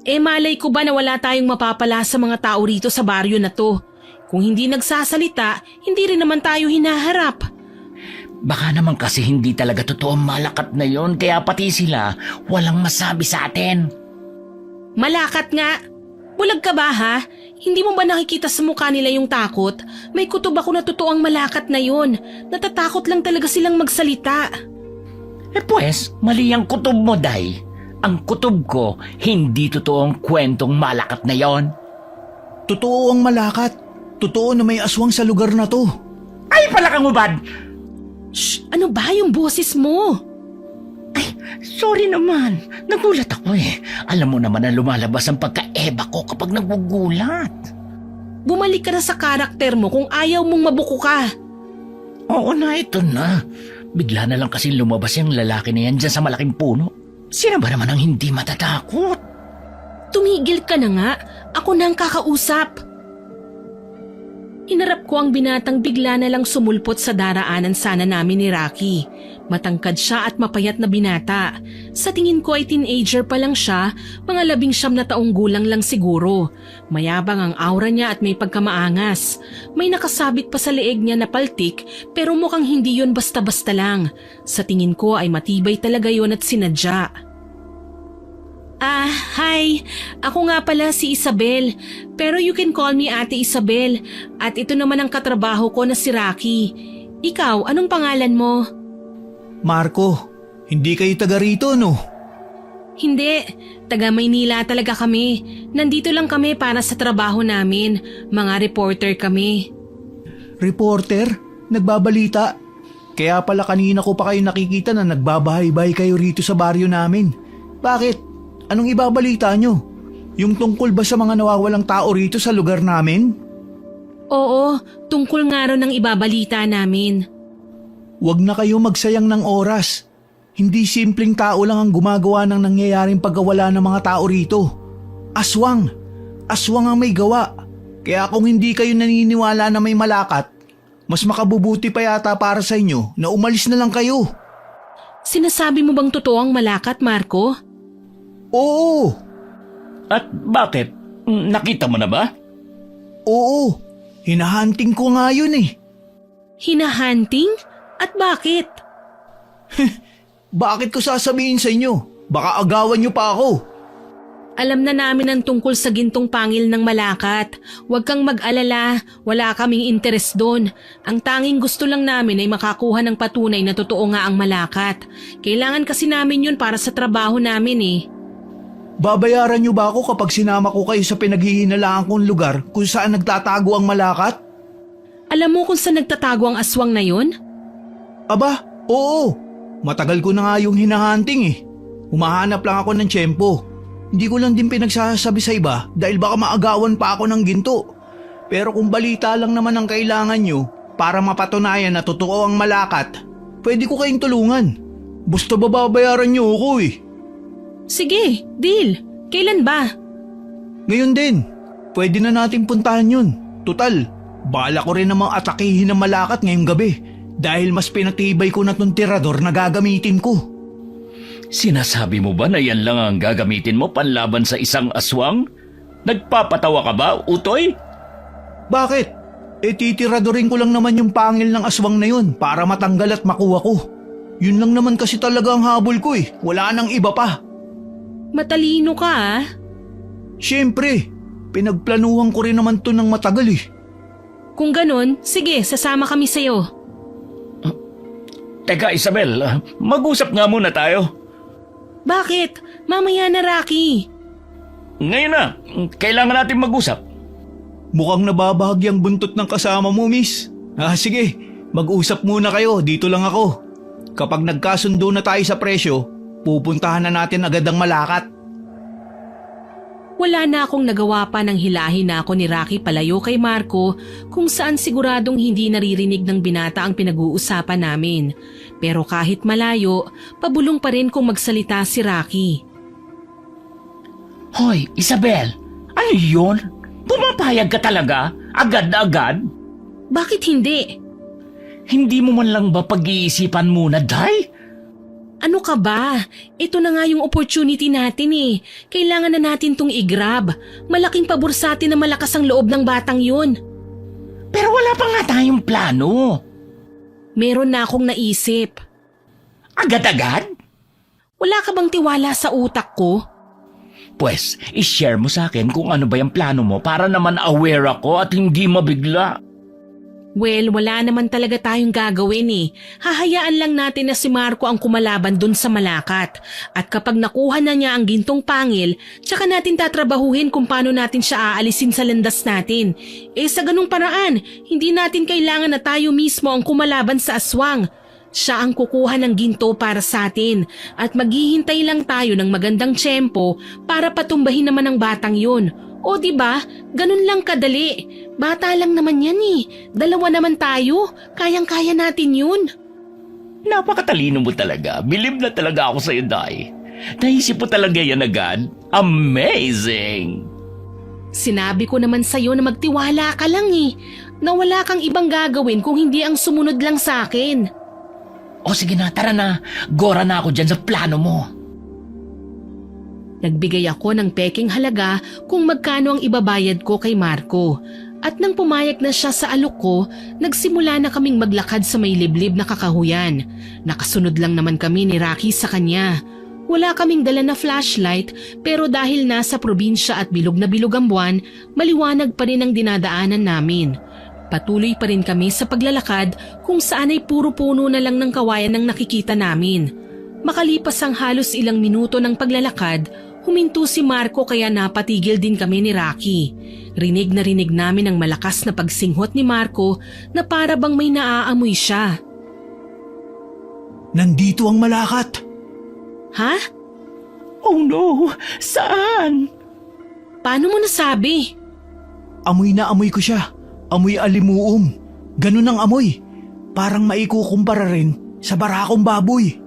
C: Malay ko ba na wala tayong mapapala sa mga tao rito sa baryo na to? Kung hindi nagsasalita, hindi rin naman tayo hinaharap.
B: Baka naman kasi hindi talaga totoo ang Malakat na yon, kaya pati sila walang masabi sa atin.
C: Malakat nga! Bulag ka ba ha? Hindi mo ba nakikita sa mukha nila yung takot? May kutob ako na totoo ang Malakat na yon. Natatakot lang talaga silang magsalita.
B: Pues, mali ang kutob mo, Day. Ang kutob ko, hindi totoo ang kwentong Malakat na yon.
D: Totoo ang Malakat. Totoo na may aswang sa lugar na to.
B: Ay, palakang ubad!
C: Shh! Ano ba yung boses mo?
B: Ay, sorry naman. Nagulat ako Alam mo naman na lumalabas ang pagka-eba ko kapag nagugulat.
C: Bumalik ka na sa karakter mo kung ayaw mong mabuko ka.
B: Oo na, ito na. Bigla na lang kasi lumabas yung lalaki na yan dyan sa malaking puno. Sino ba naman ang hindi matatakot?
C: Tumigil ka na nga. Ako na ang kakausap. Hinarap ko ang binatang bigla na lang sumulpot sa daraanan sana namin ni Rocky. Matangkad siya at mapayat na binata. Sa tingin ko ay teenager pa lang siya, mga 19 na taong gulang lang siguro. Mayabang ang aura niya at may pagkamaangas. May nakasabit pa sa leeg niya na paltik pero mukhang hindi yun basta-basta lang. Sa tingin ko ay matibay talaga yun at sinadya.
A: Hi. Ako nga pala si Isabel. Pero you can call me Ate Isabel. At ito naman ang katrabaho ko na si Rocky. Ikaw, anong pangalan mo?
D: Marco, hindi kayo taga rito, no?
A: Hindi. Taga Maynila talaga kami. Nandito lang kami para sa trabaho namin. Mga reporter kami.
D: Reporter? Nagbabalita? Kaya pala kanina ko pa kayo nakikita na nagbabahay-bahay kayo rito sa baryo namin. Bakit? Anong ibabalita nyo? Yung tungkol ba sa mga nawawalang tao rito sa lugar namin?
A: Oo, tungkol nga ron ang ibabalita namin.
D: Huwag na kayo magsayang ng oras. Hindi simpleng tao lang ang gumagawa ng nangyayaring pagkawala ng mga tao rito. Aswang! Aswang ang may gawa. Kaya kung hindi kayo naniniwala na may malakat, mas makabubuti pa yata para sa inyo na umalis na lang kayo.
A: Sinasabi mo bang totoo ang malakat, Marco?
D: Oo!
B: At bakit? Nakita mo na ba?
D: Oo! Hinahunting ko nga yun eh.
A: Hinahunting? At bakit?
D: Bakit ko sasabihin sa inyo? Baka agawan niyo pa ako.
A: Alam na namin ang tungkol sa gintong pangil ng malakat. Huwag kang mag-alala, wala kaming interes doon. Ang tanging gusto lang namin ay makakuha ng patunay na totoo nga ang malakat. Kailangan kasi namin yun para sa trabaho namin eh.
D: Babayaran niyo ba ako kapag sinama ko kayo sa pinaghihinalaan kong lugar kung saan nagtatago ang malakat?
A: Alam mo kung saan nagtatago ang aswang na yun?
D: Aba, oo. Matagal ko na nga yung hinahunting eh. Humahanap lang ako ng tiyempo. Hindi ko lang din pinagsasabi sa iba dahil baka maagawan pa ako ng ginto. Pero kung balita lang naman ang kailangan nyo para mapatunayan na totoo ang malakat, pwede ko kayong tulungan. Basta babayaran nyo ako eh.
A: Sige, deal. Kailan ba?
D: Ngayon din, pwede na natin puntahan yun. Tutal, bala ko rin namang atakihin ng malakat ngayong gabi dahil mas pinatibay ko na tong tirador na gagamitin ko.
B: Sinasabi mo ba na yan lang ang gagamitin mo panlaban sa isang aswang? Nagpapatawa ka ba, Utoy?
D: Bakit? Titiradorin ko lang naman yung pangil ng aswang na yun para matanggal at makuha ko. Yun lang naman kasi talaga ang habol ko eh. Wala nang iba pa.
A: Matalino ka ah.
D: Siyempre, pinagplanuhan ko rin naman to ng matagal eh.
A: Kung ganun, sige, sasama kami sa'yo.
B: Teka, Isabel, mag-usap nga muna tayo.
A: Bakit? Mamaya na, Rocky.
B: Ngayon na, kailangan natin mag-usap.
D: Mukhang nababahagyang buntot ng kasama mo, miss. Sige, mag-usap muna kayo, dito lang ako. Kapag nagkasundo na tayo sa presyo, pupuntahan na natin agad ang malakat.
A: Wala na akong nagawa pa nang hilahin na ako ni Rocky palayo kay Marco kung saan siguradong hindi naririnig ng binata ang pinag-uusapan namin. Pero kahit malayo, pabulong pa rin kung magsalita si Rocky.
B: Hoy, Isabel, ano yun? Pumapayag ka talaga? Agad na agad?
A: Bakit hindi?
B: Hindi mo man lang ba pag-iisipan muna, Day?
A: Ano ka ba? Ito na nga yung opportunity natin eh. Kailangan na natin tong i-grab. Malaking pabor sa atin na malakas ang loob ng batang yun.
B: Pero wala pa nga tayong plano.
A: Meron na akong naisip.
B: Agad-agad?
A: Wala ka bang tiwala sa utak ko?
B: Pwes, i-share mo sa akin kung ano ba yung plano mo para naman aware ako at hindi mabigla.
A: Well, wala naman talaga tayong gagawin eh. Hahayaan lang natin na si Marco ang kumalaban dun sa malakat. At kapag nakuha na niya ang gintong pangil, tsaka natin tatrabahuhin kung paano natin siya aalisin sa landas natin. Sa ganung paraan, hindi natin kailangan na tayo mismo ang kumalaban sa aswang. Siya ang kukuha ng ginto para sa atin at maghihintay lang tayo ng magandang tiyempo para patumbahin naman ang batang yun. O diba, ganun lang kadali. Bata lang naman yan eh. Dalawa naman tayo. Kayang-kaya natin yun.
B: Napakatalino mo talaga. Bilib na talaga ako sa'yo, Day. Naisip mo talaga yan agad. Amazing!
A: Sinabi ko naman sa'yo na magtiwala ka lang eh. Na wala kang ibang gagawin kung hindi ang sumunod lang sa akin.
B: O sige na, tara na. Gora na ako dyan sa plano mo.
A: Nagbigay ako ng peking halaga kung magkano ang ibabayad ko kay Marco. At nang pumayag na siya sa alok ko, nagsimula na kaming maglakad sa may liblib na kakahuyan. Nakasunod lang naman kami ni Rocky sa kanya. Wala kaming dala na flashlight pero dahil nasa probinsya at bilog na bilog ang buwan, maliwanag pa rin ang dinadaanan namin. Patuloy pa rin kami sa paglalakad kung saan ay puro puno na lang ng kawayan ang nakikita namin. Makalipas ang halos ilang minuto ng paglalakad, huminto si Marco kaya napatigil din kami ni Rocky. Rinig na rinig namin ang malakas na pagsinghot ni Marco na para bang may naaamoy siya.
D: Nandito ang malakat.
A: Ha?
B: Oh no! Saan?
A: Paano mo nasabi?
D: Amoy na amoy ko siya. Amoy alimuum. Ganun ang amoy. Parang maikukumpara rin sa barakong baboy.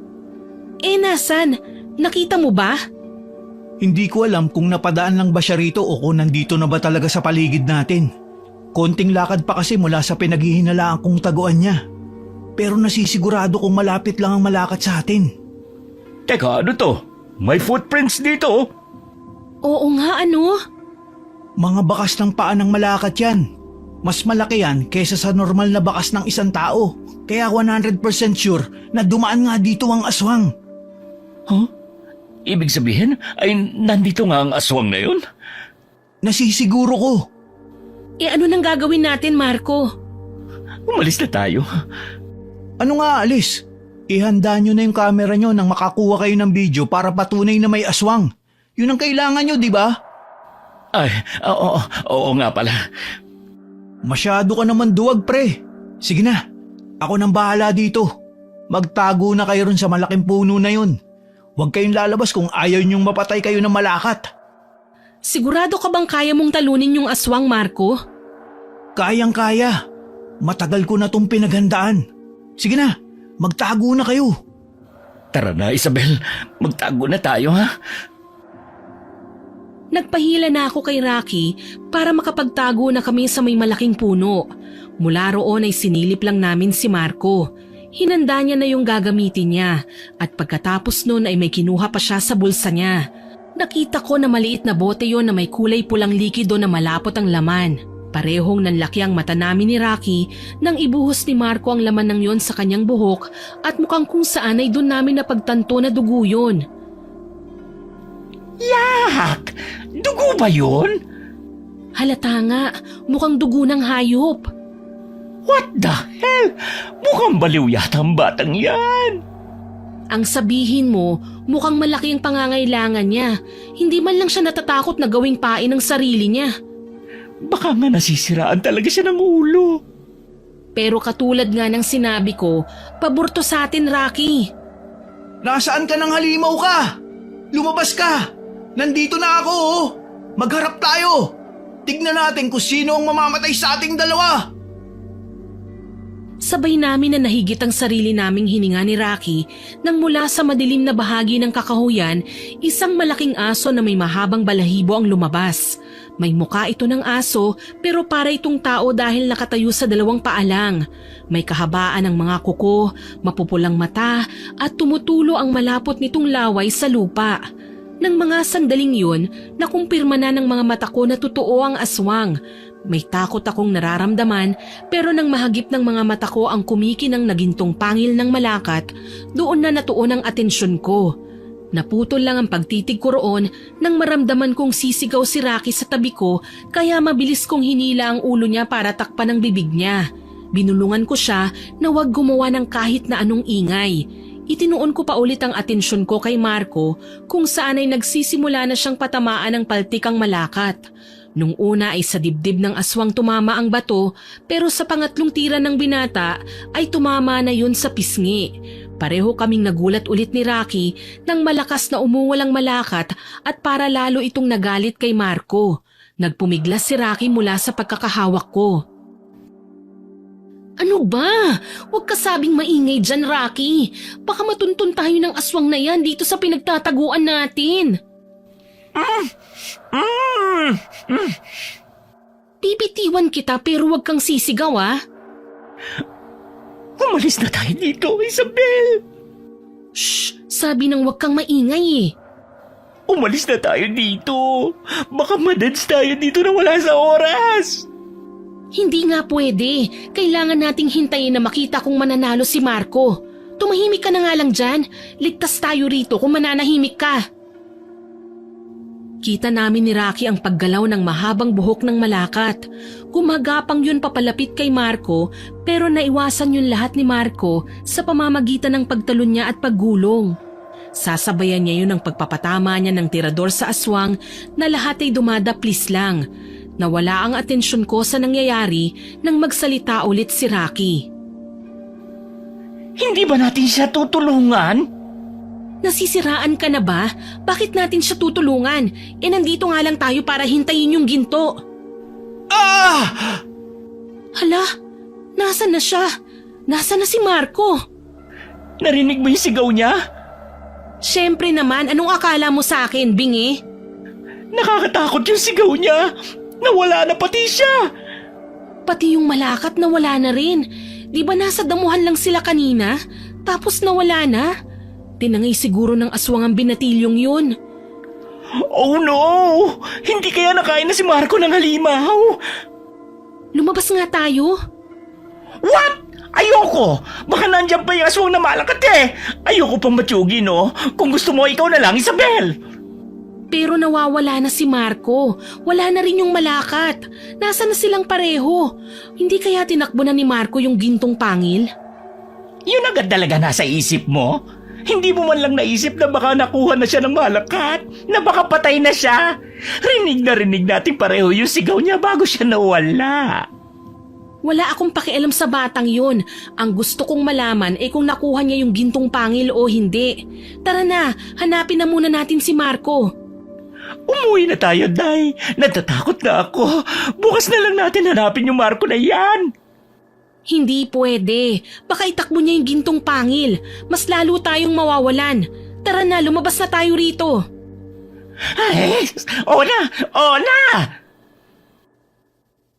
A: Nasan? Nakita mo ba?
D: Hindi ko alam kung napadaan lang ba siya rito o kung nandito na ba talaga sa paligid natin. Konting lakad pa kasi mula sa pinaghihinalaang kong taguan niya. Pero nasisigurado kong malapit lang ang malakat sa atin.
B: Teka, ano to? May footprints dito.
A: Oo nga, ano?
D: Mga bakas ng paa ng malakat yan. Mas malaki yan kaysa sa normal na bakas ng isang tao. Kaya 100% sure na dumaan nga dito ang aswang.
B: Huh? Ibig sabihin ay nandito nga ang aswang na yun?
D: Nasisiguro ko.
A: Ano nang gagawin natin, Marco?
B: Umalis na tayo.
D: Ano nga, Alice? Ihanda nyo na yung camera nyo nang makakuha kayo ng video para patunay na may aswang. Yun ang kailangan nyo, di ba?
B: Ay, oo nga pala.
D: Masyado ka naman duwag, pre. Sige na, ako nang bahala dito. Magtago na kayo ron sa malaking puno na yun. Huwag kayong lalabas kung ayaw nyong mapatay kayo ng malakat.
A: Sigurado ka bang kaya mong talunin yung aswang, Marco?
D: Kayang-kaya. Matagal ko na tong pinaghandaan. Sige na, magtago na kayo.
B: Tara na, Isabel. Magtago na tayo, ha?
A: Nagpahila na ako kay Rocky para makapagtago na kami sa may malaking puno. Mula roon ay sinilip lang namin si Marco. Hinanda niya na yung gagamitin niya at pagkatapos nun ay may kinuha pa siya sa bulsa niya. Nakita ko na maliit na bote yon na may kulay pulang likido na malapot ang laman. Parehong nanlaki ang mata namin ni Rocky nang ibuhos ni Marco ang laman ng yon sa kanyang buhok at mukhang kung saan ay doon namin napagtanto na dugo yun.
B: Yak! Dugo ba yun?
A: Halata nga, mukhang dugo ng hayop.
B: What the hell? Mukhang baliw yata ang batang yan.
A: Ang sabihin mo, mukhang malaki ang pangangailangan niya. Hindi man lang siya natatakot na gawing pain ng sarili niya.
B: Baka nga nasisiraan talaga siya ng ulo.
A: Pero katulad nga ng sinabi ko, paborto sa atin, Rocky.
D: Nasaan ka nang halimaw ka? Lumabas ka! Nandito na ako, oh! Magharap tayo! Tignan natin kung sino ang mamamatay sa ating dalawa!
A: Sabay namin na nahigit ang sarili naming hininga ni Rocky nang mula sa madilim na bahagi ng kakahuyan, isang malaking aso na may mahabang balahibo ang lumabas. May muka ito ng aso pero para itong tao dahil nakatayo sa dalawang paa lang. May kahabaan ng mga kuko, mapupulang mata at tumutulo ang malapot nitong laway sa lupa. Nang mga sandaling yun, nakumpirma na ng mga mata ko na totoo ang aswang. May takot akong nararamdaman pero nang mahagip ng mga mata ko ang kumikinang nagintong pangil ng malakat, doon na natuon ang atensyon ko. Naputol lang ang pagtitig ko roon nang maramdaman kong sisigaw si Rocky sa tabi ko kaya mabilis kong hinila ang ulo niya para takpan ang bibig niya. Binulungan ko siya na huwag gumawa ng kahit na anong ingay. Itinuon ko pa ulit ang atensyon ko kay Marco kung saan ay nagsisimula na siyang patamaan ng paltikang malakat. Nung una ay sa dibdib ng aswang tumama ang bato pero sa pangatlong tira ng binata ay tumama na yun sa pisngi. Pareho kaming nagulat ulit ni Rocky nang malakas na umuwalang malakat at para lalo itong nagalit kay Marco. Nagpumiglas si Rocky mula sa pagkakahawak ko. Ano ba? Huwag ka sabing maingay dyan, Rocky. Baka matuntun tayo ng aswang na yan dito sa pinagtataguan natin. Pipitiwan kita pero huwag kang sisigaw, ah.
B: Umalis na tayo dito, Isabel.
A: Shh! Sabi nang huwag kang maingay eh.
B: Umalis na tayo dito. Baka madans tayo dito na wala sa oras.
A: Hindi nga pwede. Kailangan nating hintayin na makita kung mananalo si Marco.
C: Tumahimik ka na nga lang dyan. Ligtas tayo rito kung mananahimik ka.
A: Kita namin ni Rocky ang paggalaw ng mahabang buhok ng malakat. Gumagapang yun papalapit kay Marco pero naiwasan yun lahat ni Marco sa pamamagitan ng pagtalon niya at paggulong. Sasabayan niya yun ang pagpapatama niya ng tirador sa aswang na lahat ay dumadaplis lang. Nawala ang atensyon ko sa nangyayari nang magsalita ulit si Rocky.
B: Hindi ba natin siya tutulungan?
A: Nasisiraan ka na ba? Bakit natin siya tutulungan? Nandito nga lang tayo para hintayin yung ginto.
B: Ah!
A: Hala, nasan na siya? Nasaan na si Marco?
B: Narinig mo yung sigaw niya?
A: Siyempre naman, anong akala mo sa akin, bingi?
B: Nakakatakot yung sigaw niya. Nawala na pati siya.
A: Pati yung malakat nawala na rin. Di ba nasa damuhan lang sila kanina? Tapos nawala na? Tinangay siguro ng aswang ang binatilyong yun.
B: Oh no! Hindi kaya nakain na si Marco ng halimaw?
A: Lumabas nga tayo.
B: What? Ayoko! Baka nandyan pa yung aswang na malakat eh! Ayoko pang matsugi, no? Kung gusto mo, ikaw na lang, Isabel!
A: Pero nawawala na si Marco. Wala na rin yung malakat. Nasaan na silang pareho? Hindi kaya tinakbo na ni Marco yung gintong pangil?
B: Yun agad talaga nasa isip mo? Hindi mo man lang naisip na baka nakuha na siya ng malakat? Na baka patay na siya? Rinig natin pareho yung sigaw niya bago siya nawala.
A: Wala akong pakialam sa batang yun. Ang gusto kong malaman ay kung nakuha niya yung gintong pangil o hindi. Tara na, hanapin na muna natin si Marco.
B: Umuwi na tayo, Day. Natatakot na ako. Bukas na lang natin hanapin yung Marco na yan.
A: Hindi pwede. Baka itakbo niya yung gintong pangil. Mas lalo tayong mawawalan. Tara na, lumabas na tayo rito.
B: Ay, oo na!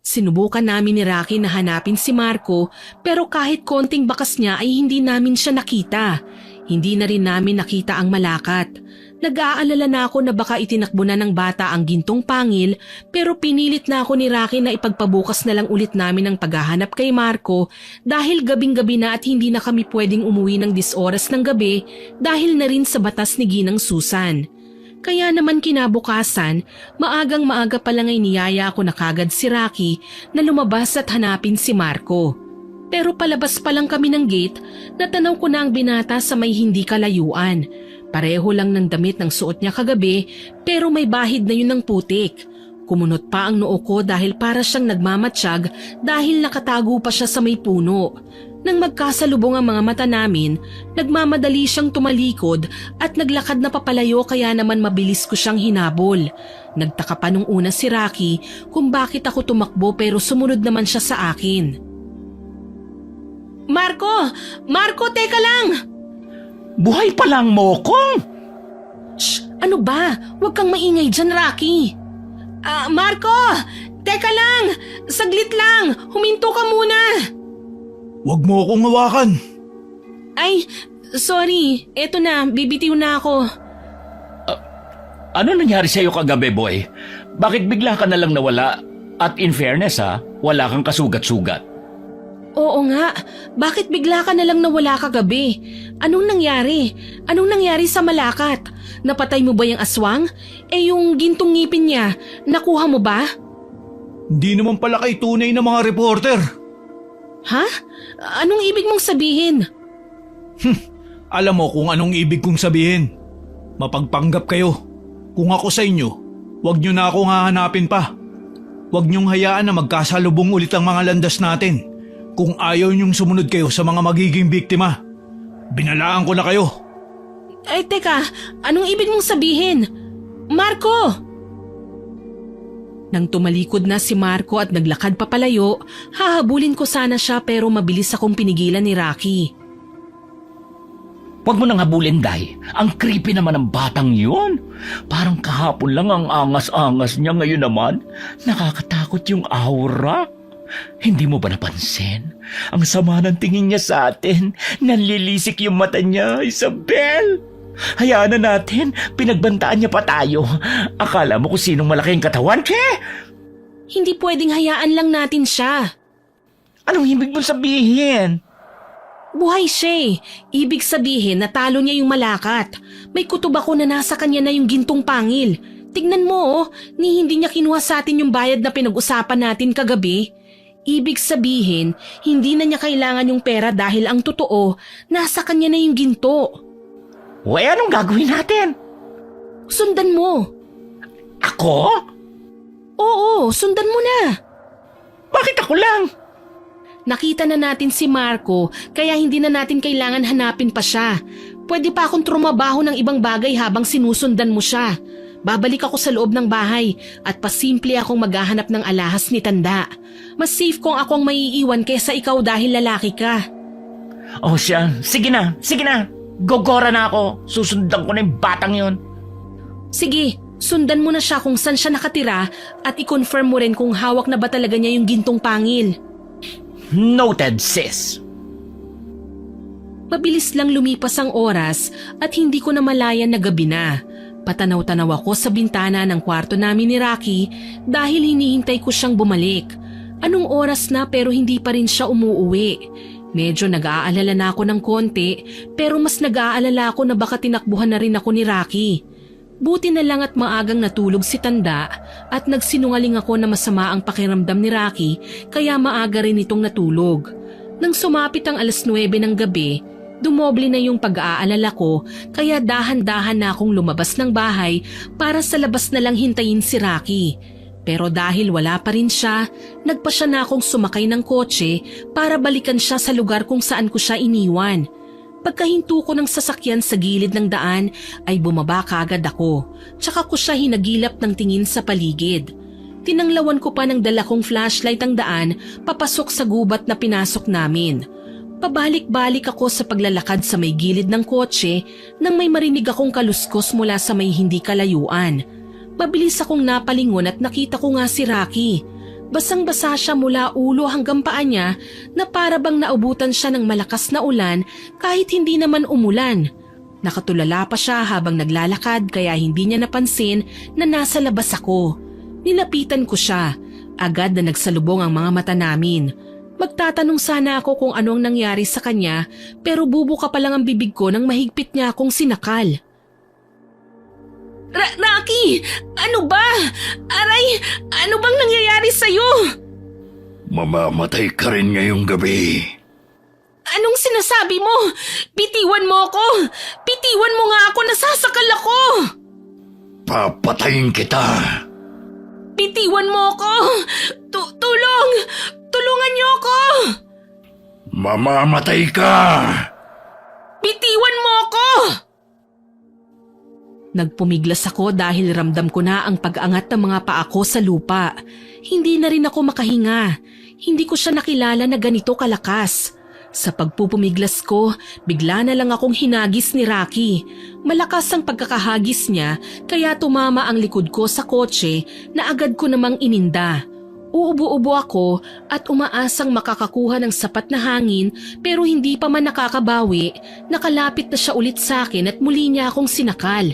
A: Sinubukan namin ni Rocky na hanapin si Marco pero kahit konting bakas niya ay hindi namin siya nakita. Hindi na rin namin nakita ang malakat. Nag-aalala na ako na baka itinakbo na ng bata ang gintong pangil pero pinilit na ako ni Rocky na ipagpabukas na lang ulit namin ang paghahanap kay Marco dahil gabing-gabi na at hindi na kami pwedeng umuwi ng 10 oras ng gabi dahil na rin sa batas ni Ginang Susan. Kaya naman kinabukasan, maagang-maaga pa lang ay niyaya ko na kagad si Rocky na lumabas at hanapin si Marco. Pero palabas pa lang kami ng gate, natanaw ko na ang binata sa may hindi kalayuan. Pareho lang ng damit ng suot niya kagabi pero may bahid na yun ng putik. Kumunot pa ang noo ko dahil para siyang nagmamatsyag dahil nakatago pa siya sa may puno. Nang magkasalubong ang mga mata namin, nagmamadali siyang tumalikod at naglakad na papalayo kaya naman mabilis ko siyang hinabol. Nagtaka pa nung una si Rocky kung bakit ako tumakbo pero sumunod naman siya sa akin.
C: Marco! Marco, teka lang!
B: Buhay pa lang, Mokong!
A: Shh! Ano ba? Huwag kang maingay dyan, Rocky!
C: Marco! Teka lang! Saglit lang! Huminto ka muna!
D: Huwag mo akong hawakan.
C: Ay, sorry. Eto na, bibitiw na ako.
B: Ano nangyari sa'yo kagabi, boy? Bakit bigla ka na lang nawala? At in fairness wala kang kasugat-sugat.
A: Oo nga, bakit bigla ka na lang nawala kagabi? Anong nangyari? Anong nangyari sa malakat? Napatay mo ba yung aswang? Yung gintong ngipin niya, nakuha mo ba?
D: Hindi naman pala kay tunay na mga reporter.
A: Ha? Anong ibig mong sabihin?
D: Alam mo kung anong ibig kong sabihin. Mapagpanggap kayo. Kung ako sa inyo, huwag nyo na akong hahanapin pa. Huwag nyong hayaan na magkasalubong ulit ang mga landas natin. Kung ayaw nyong sumunod kayo sa mga magiging biktima, binalaan ko na kayo.
A: Ay teka, anong ibig mong sabihin? Marco! Nang tumalikod na si Marco at naglakad papalayo, hahabulin ko sana siya pero mabilis akong pinigilan ni Rocky.
B: Huwag mo nang habulin, Day. Ang creepy naman ng batang yun. Parang kahapon lang ang angas-angas niya, ngayon naman. Nakakatakot yung aura. Hindi mo ba napansin? Ang sama ng tingin niya sa atin. Nanlilisik yung mata niya, Isabel. Hayaan na natin. Pinagbantaan niya pa tayo. Akala mo kung sinong malaki ang katawan, che?
A: Hindi pwedeng hayaan lang natin siya.
B: Anong ibig mong sabihin?
A: Buhay siya eh. Ibig sabihin natalo niya yung malakat. May kutob ako na nasa kanya na yung gintong pangil. Tignan mo oh, ni hindi niya kinuha sa atin yung bayad na pinag-usapan natin kagabi. Ibig sabihin, hindi na niya kailangan yung pera dahil ang totoo, nasa kanya na yung ginto.
B: Uy, anong gagawin natin?
A: Sundan mo.
B: Ako?
A: Oo, sundan mo na.
B: Bakit ako lang?
A: Nakita na natin si Marco, kaya hindi na natin kailangan hanapin pa siya. Pwede pa akong trumabaho ng ibang bagay habang sinusundan mo siya. Babalik ako sa loob ng bahay at pasimple akong maghahanap ng alahas ni Tanda. Mas safe kung akong maiiwan kesa ikaw dahil lalaki ka.
B: Oh siya, sige na. Gogora na ako. Susundan ko na yung batang yun.
A: Sige, sundan mo na siya kung saan siya nakatira at i-confirm mo rin kung hawak na ba talaga niya yung gintong pangil.
B: Noted, sis.
A: Mabilis lang lumipas ang oras at hindi ko na malayan na gabi na. Patanaw-tanaw ako sa bintana ng kwarto namin ni Rocky dahil hinihintay ko siyang bumalik. Anong oras na pero hindi pa rin siya umuuwi. Medyo nag-aalala na ako ng konti pero mas nag-aalala ako na baka tinakbuhan na rin ako ni Rocky. Buti na lang at maagang natulog si Tanda at nagsinungaling ako na masama ang pakiramdam ni Rocky kaya maaga rin itong natulog. Nang sumapit ang 9:00 ng gabi, dumoble na yung pag-aalala ko kaya dahan-dahan na akong lumabas ng bahay para sa labas na lang hintayin si Rocky. Pero dahil wala pa rin siya, nagpasya na akong sumakay ng kotse para balikan siya sa lugar kung saan ko siya iniwan. Pagkahinto ko ng sasakyan sa gilid ng daan ay bumaba kaagad ako, tsaka ko siya hinagilap ng tingin sa paligid. Tinanglawan ko pa ng dala kong flashlight ang daan papasok sa gubat na pinasok namin. Pabalik-balik ako sa paglalakad sa may gilid ng kotse nang may marinig akong kaluskos mula sa may hindi kalayuan. Mabilis akong napalingon at nakita ko nga si Rocky. Basang-basa siya mula ulo hanggang paa niya na para bang naubutan siya ng malakas na ulan kahit hindi naman umulan. Nakatulala pa siya habang naglalakad kaya hindi niya napansin na nasa labas ako. Nilapitan ko siya. Agad na nagsalubong ang mga mata namin. Magtatanong sana ako kung anong nangyari sa kanya pero bubuka pa lang ang bibig ko nang mahigpit niya akong sinakal. Rocky! Ano ba? Aray! Ano bang nangyayari sa'yo?
E: Mamamatay ka rin ngayong gabi.
A: Anong sinasabi mo? Bitiwan mo ako! Bitiwan mo nga ako! Nasasakal ako!
E: Papatayin kita.
A: Bitiwan mo ako! Tulong! Tulungan niyo ako!
E: Mamamatay ka.
A: Bitiwan mo ako! Nagpumiglas ako dahil ramdam ko na ang pag-angat ng mga paa ko sa lupa. Hindi na rin ako makahinga. Hindi ko siya nakilala na ganito kalakas. Sa pagpupumiglas ko, bigla na lang akong hinagis ni Rocky. Malakas ang pagkakahagis niya kaya tumama ang likod ko sa kotse na agad ko namang ininda. Uubo-ubo ako at umaasang makakakuha ng sapat na hangin pero hindi pa man nakakabawi, nakalapit na siya ulit sa akin at muli niya akong sinakal.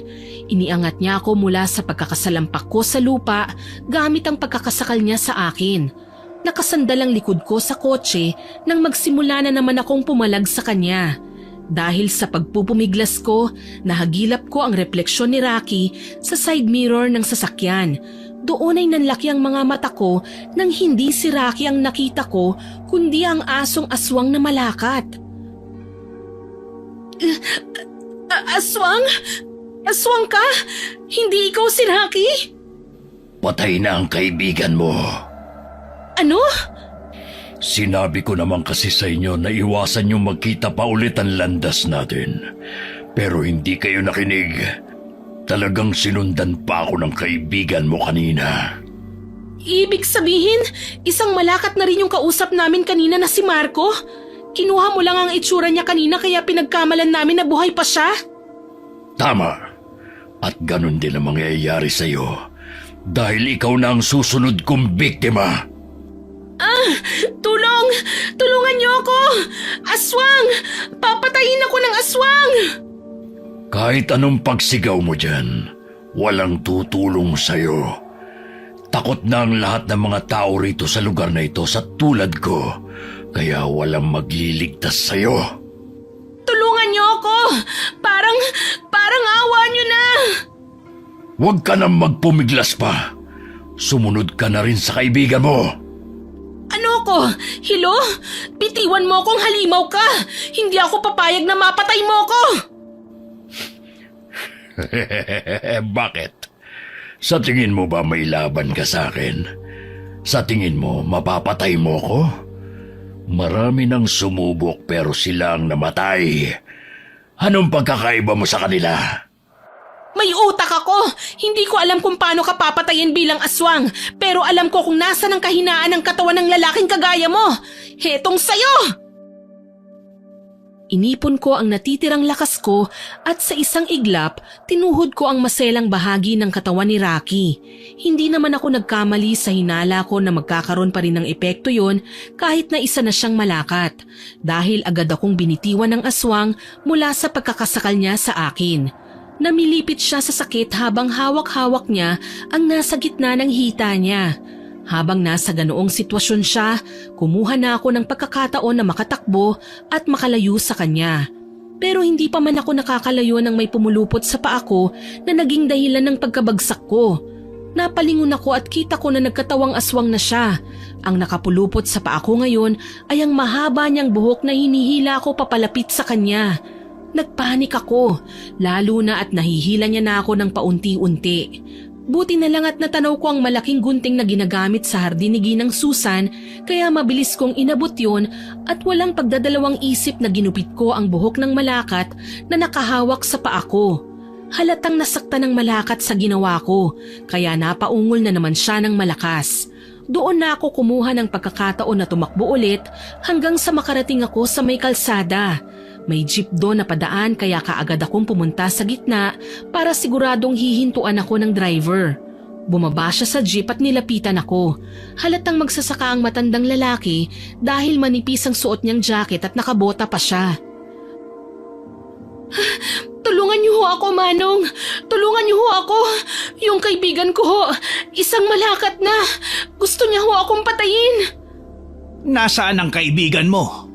A: Iniangat niya ako mula sa pagkakasalampak ko sa lupa gamit ang pagkakasakal niya sa akin. Nakasandal ang likod ko sa kotse nang magsimula na naman akong pumalag sa kanya. Dahil sa pagpupumiglas ko, nahagilap ko ang refleksyon ni Rocky sa side mirror ng sasakyan. Doon ay nanlaki ang mga mata ko nang hindi si Rocky ang nakita ko kundi ang asong aswang na malakat. Aswang? Aswang ka? Hindi ikaw si Rocky?
E: Patay na ang kaibigan mo.
A: Ano?
E: Sinabi ko naman kasi sa inyo na iwasan nyo magkita pa ulit ang landas natin. Pero hindi kayo nakinig. Talagang sinundan pa ako ng kaibigan mo kanina.
A: Ibig sabihin, isang malakat na rin yung kausap namin kanina na si Marco? Kinuha mo lang ang itsura niya kanina kaya pinagkamalan namin na buhay pa siya?
E: Tama. At ganun din ang mangyayari sa'yo. Dahil ikaw na ang susunod kong biktima.
A: Tulong! Tulungan niyo ako! Aswang! Papatayin ako ng aswang!
E: Kahit anong pagsigaw mo dyan, walang tutulong sa'yo. Takot na ang lahat ng mga tao rito sa lugar na ito sa tulad ko, kaya walang magliligtas sa'yo.
C: niyo ako! Parang awa niyo na!
E: Huwag ka nang magpumiglas pa. Sumunod ka na rin sa kaibigan mo.
C: Ano ko? Hilo? Bitiwan mo akong halimaw ka! Hindi ako papayag na mapatay mo ako!
E: Bakit? Sa tingin mo ba may laban ka sa akin? Sa tingin mo mapapatay mo ko? Marami nang sumubok pero sila ang namatay. Anong pagkakaiba mo sa kanila?
C: May utak ako! Hindi ko alam kung paano ka papatayin bilang aswang, pero alam ko kung nasa ng kahinaan ng katawan ng lalaking kagaya mo! Hetong sayo!
A: Inipon ko ang natitirang lakas ko at sa isang iglap, tinuhod ko ang maselang bahagi ng katawan ni Rocky. Hindi naman ako nagkamali sa hinala ko na magkakaroon pa rin ng epekto yon kahit na isa na siyang malakat, dahil agad akong binitiwan ng aswang mula sa pagkakasakal niya sa akin. Namilipit siya sa sakit habang hawak-hawak niya ang nasa gitna ng hita niya. Habang nasa ganoong sitwasyon siya, kumuha na ako ng pagkakataon na makatakbo at makalayo sa kanya. Pero hindi pa man ako nakakalayo nang may pumulupot sa paa ko na naging dahilan ng pagkabagsak ko. Napalingon ako at kita ko na nagkatawang aswang na siya. Ang nakapulupot sa paa ko ngayon ay ang mahaba niyang buhok na hinihila ko papalapit sa kanya. Nagpanik ako, lalo na at nahihila niya na ako ng paunti-unti. Buti na lang at natanaw ko ang malaking gunting na ginagamit sa hardin ni Ginang Susan, kaya mabilis kong inabot yon at walang pagdadalawang isip na ginupit ko ang buhok ng malakat na nakahawak sa paa ko. Halatang nasaktan ng malakat sa ginawa ko, kaya napaungol na naman siya ng malakas. Doon na ako kumuha ng pagkakataon na tumakbo ulit hanggang sa makarating ako sa may kalsada. May jeep doon na padaan kaya kaagad akong pumunta sa gitna para siguradong hihintuan ako ng driver. Bumaba siya sa jeep at nilapitan ako. Halatang magsasaka ang matandang lalaki dahil manipis ang suot niyang jacket at nakabota pa siya.
C: Tulungan niyo ho ako, Manong! Tulungan niyo ho ako! Yung kaibigan ko ho, isang malakat na! Gusto niya ho akong patayin!
D: Nasaan ang kaibigan mo?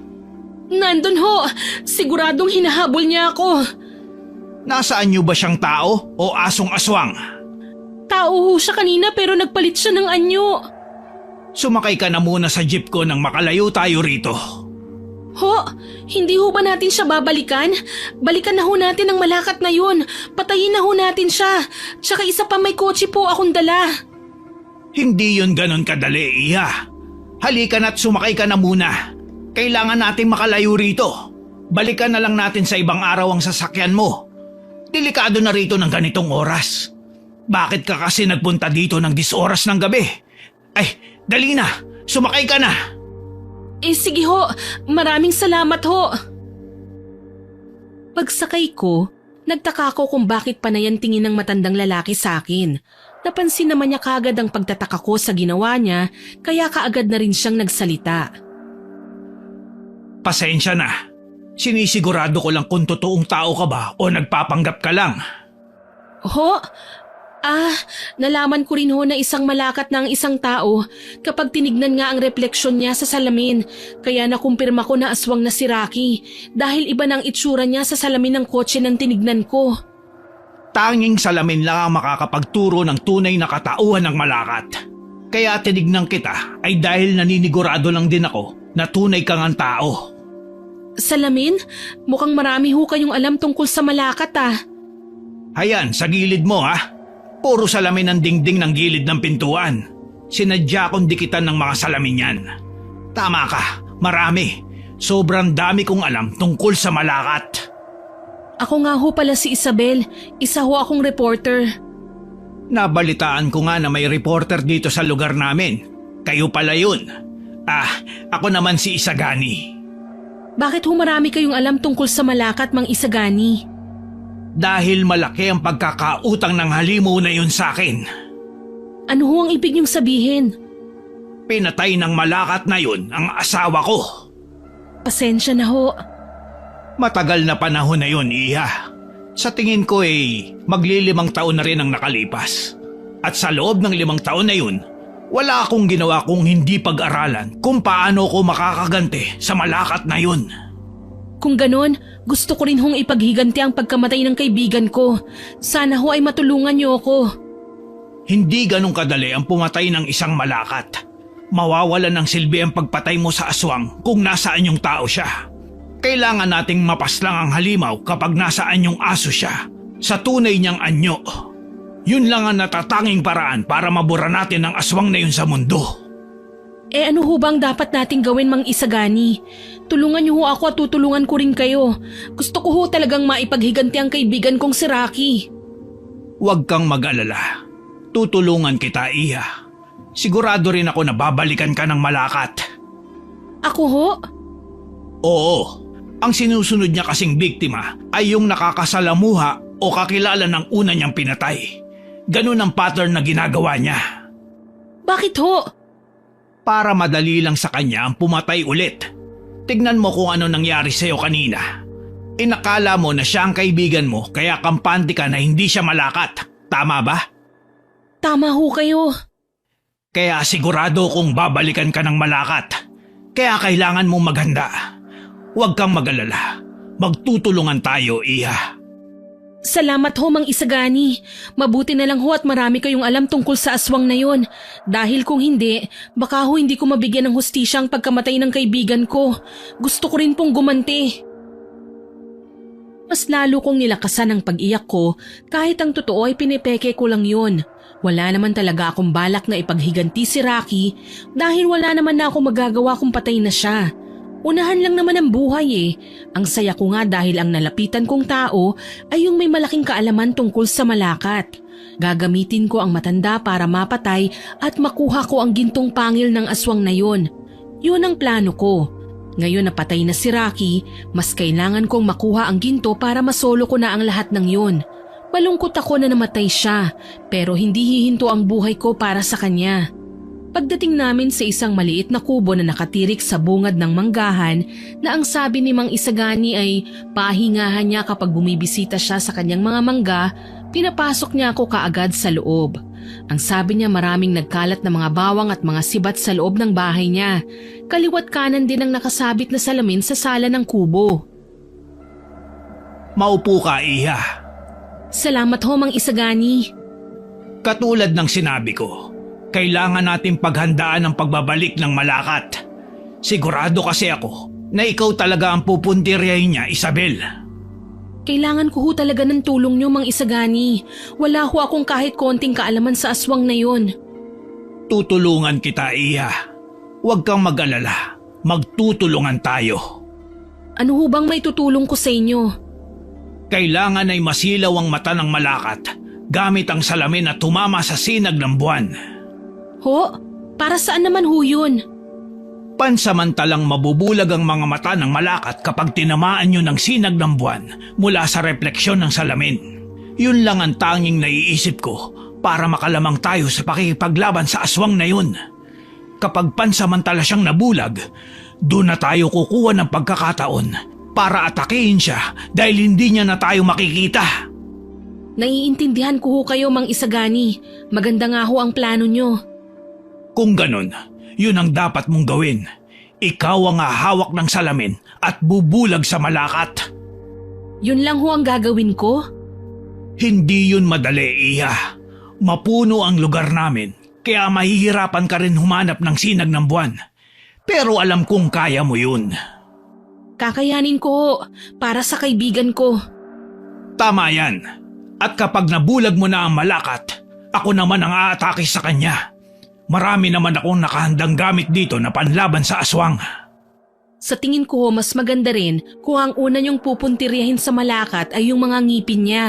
C: Nandun ho! Siguradong hinahabol niya ako!
D: Nasaan niyo ba siyang tao o asong aswang?
C: Tao ho siya kanina pero nagpalit siya ng anyo!
D: Sumakay ka na muna sa jeep ko nang makalayo tayo rito.
C: Ho! Hindi ho ba natin siya babalikan? Balikan na ho natin ang malakat na yun! Patayin na ho natin siya! Tsaka isa pa may kotse po akong dala!
D: Hindi yun ganon kadali, Iha. Halika na't sumakay ka na muna. Kailangan nating makalayo rito. Balikan na lang natin sa ibang araw ang sasakyan mo. Delikado na rito ng ganitong oras. Bakit ka kasi nagpunta dito ng 10 oras ng gabi? Ay, dali na! Sumakay ka na!
C: Sige ho! Maraming salamat ho!
A: Pagsakay ko, nagtaka ko kung bakit panayan tingin ng matandang lalaki sa akin. Napansin naman niya kaagad ang pagtataka ko sa ginawa niya, kaya kaagad na rin siyang nagsalita.
D: Pasensya na. Sinisigurado ko lang kung totoong tao ka ba o nagpapanggap ka lang.
A: Ho? Nalaman ko rin ho na isang malakat na ang isang tao kapag tinignan nga ang refleksyon niya sa salamin, kaya nakumpirma ko na aswang na si Rocky dahil iba ng itsura niya sa salamin ng kotse nang tinignan ko.
D: Tanging salamin lang ang makakapagturo ng tunay na katauhan ng malakat. Kaya tinignan kita ay dahil naninigurado lang din ako na tunay kang ang tao.
A: Salamin? Mukhang marami ho kayong alam tungkol sa malakat
D: Hayan, sa gilid mo ha. Puro salamin ang dingding ng gilid ng pintuan. Sinadya kong dikitan ng mga salamin yan. Tama ka, marami. Sobrang dami kong alam tungkol sa malakat.
A: Ako nga ho pala si Isabel. Isa ho akong reporter.
D: Nabalitaan ko nga na may reporter dito sa lugar namin. Kayo pala yun. Ako naman si Isagani.
A: Bakit ho marami kayong alam tungkol sa malakat, Mang Isagani?
D: Dahil malaki ang pagkakautang ng halimaw na yun sa akin.
A: Ano ho ang ibig niyong sabihin?
D: Pinatay ng malakat na yun ang asawa ko.
A: Pasensya na ho.
D: Matagal na panahon na yun, Iha. Sa tingin ko magli5 taon na rin ang nakalipas. At sa loob ng 5 taon na yun, wala akong ginawa kung hindi pag-aralan kung paano ko makakaganti sa malakat na yun.
A: Kung ganon, gusto ko rin hong ipaghiganti ang pagkamatay ng kaibigan ko. Sana ho ay matulungan niyo ako.
D: Hindi ganun kadali ang pumatay ng isang malakat. Mawawala ng silbi ang pagpatay mo sa aswang kung nasaan yung tao siya. Kailangan nating mapaslang ang halimaw kapag nasaan yung aso siya. Sa tunay niyang anyo. Yun lang ang natatanging paraan para mabura natin ang aswang na yun sa mundo.
A: Ano ho bang dapat nating gawin, Mang Isagani? Tulungan niyo ho ako at tutulungan ko rin kayo. Gusto ko ho talagang maipaghiganti ang kaibigan kong si Rocky.
D: Huwag kang mag-alala. Tutulungan kita, Iya. Sigurado rin ako na babalikan ka ng malakat.
A: Ako ho?
D: Oo. Ang sinusunod niya kasing biktima ay yung nakakasalamuha o kakilala ng una niyang pinatay. Ganun ang pattern na ginagawa niya.
A: Bakit ho?
D: Para madali lang sa kanya ang pumatay ulit. Tignan mo kung ano nangyari sa'yo kanina. Inakala mo na siya ang kaibigan mo kaya kampante ka na hindi siya malakat. Tama ba?
A: Tama ho kayo.
D: Kaya sigurado kong babalikan ka ng malakat. Kaya kailangan mong maghanda. Huwag kang mag-alala. Magtutulungan tayo, Iya.
A: Salamat ho, Mang Isagani. Mabuti na lang ho at marami kayong alam tungkol sa aswang na yon. Dahil kung hindi, baka ho hindi ko mabigyan ng hustisya ang pagkamatay ng kaibigan ko. Gusto ko rin pong gumanti. Mas lalo kong nilakasan ang pag-iyak ko kahit ang totoo ay pinipeke ko lang yon. Wala naman talaga akong balak na ipaghiganti si Rocky dahil wala naman na ako magagawa kung patay na siya. Unahan lang naman ang buhay eh. Ang saya ko nga dahil ang nalapitan kong tao ay yung may malaking kaalaman tungkol sa malakat. Gagamitin ko ang matanda para mapatay at makuha ko ang gintong pangil ng aswang na yun. Yun ang plano ko. Ngayon napatay na si Rocky, mas kailangan kong makuha ang ginto para masolo ko na ang lahat ng yun. Malungkot ako na namatay siya, pero hindi hihinto ang buhay ko para sa kanya. Pagdating namin sa isang maliit na kubo na nakatirik sa bungad ng manggahan na ang sabi ni Mang Isagani ay pahingahan niya kapag bumibisita siya sa kanyang mga mangga, pinapasok niya ako kaagad sa loob. Ang sabi niya maraming nagkalat na mga bawang at mga sibat sa loob ng bahay niya. Kaliwat kanan din ang nakasabit na salamin sa sala ng kubo.
D: Maupo ka, Iya.
A: Salamat ho, Mang Isagani.
D: Katulad ng sinabi ko, kailangan natin paghandaan ang pagbabalik ng malakat. Sigurado kasi ako na ikaw talaga ang pupuntiryahin niya, Isabel.
A: Kailangan ko ho talaga ng tulong niyo, Mang Isagani. Wala ho akong kahit konting kaalaman sa aswang na yon.
D: Tutulungan kita, Iya. Huwag kang mag-alala. Magtutulungan tayo.
A: Ano ho bang may tutulong ko sa inyo?
D: Kailangan ay masilaw ang mata ng malakat gamit ang salamin na tumama sa sinag ng buwan.
A: Ho? Para saan naman ho yun?
D: Pansamantalang mabubulag ang mga mata ng malakat kapag tinamaan nyo ng sinag ng buwan mula sa refleksyon ng salamin. Yun lang ang tanging naiisip ko para makalamang tayo sa pakikipaglaban sa aswang na yun. Kapag pansamantala siyang nabulag, doon na tayo kukuha ng pagkakataon para atakihin siya dahil hindi niya na tayo makikita.
A: Naiintindihan ko ho kayo, Mang Isagani. Maganda nga ho ang plano nyo.
D: Kung ganun, yun ang dapat mong gawin. Ikaw ang hahawak ng salamin at bubulag sa malakat.
A: Yun lang ho ang gagawin ko?
D: Hindi yun madali, Iya. Mapuno ang lugar namin, kaya mahihirapan ka rin humanap ng sinag ng buwan. Pero alam kong kaya mo yun.
A: Kakayanin ko ho, para sa kaibigan ko.
D: Tama yan. At kapag nabulag mo na ang malakat, ako naman ang aatake sa kanya. Marami naman akong nakahandang gamit dito na panlaban sa aswang.
A: Sa tingin ko ho, mas maganda rin kung ang una niyong pupuntiryahin sa malakat ay yung mga ngipin niya.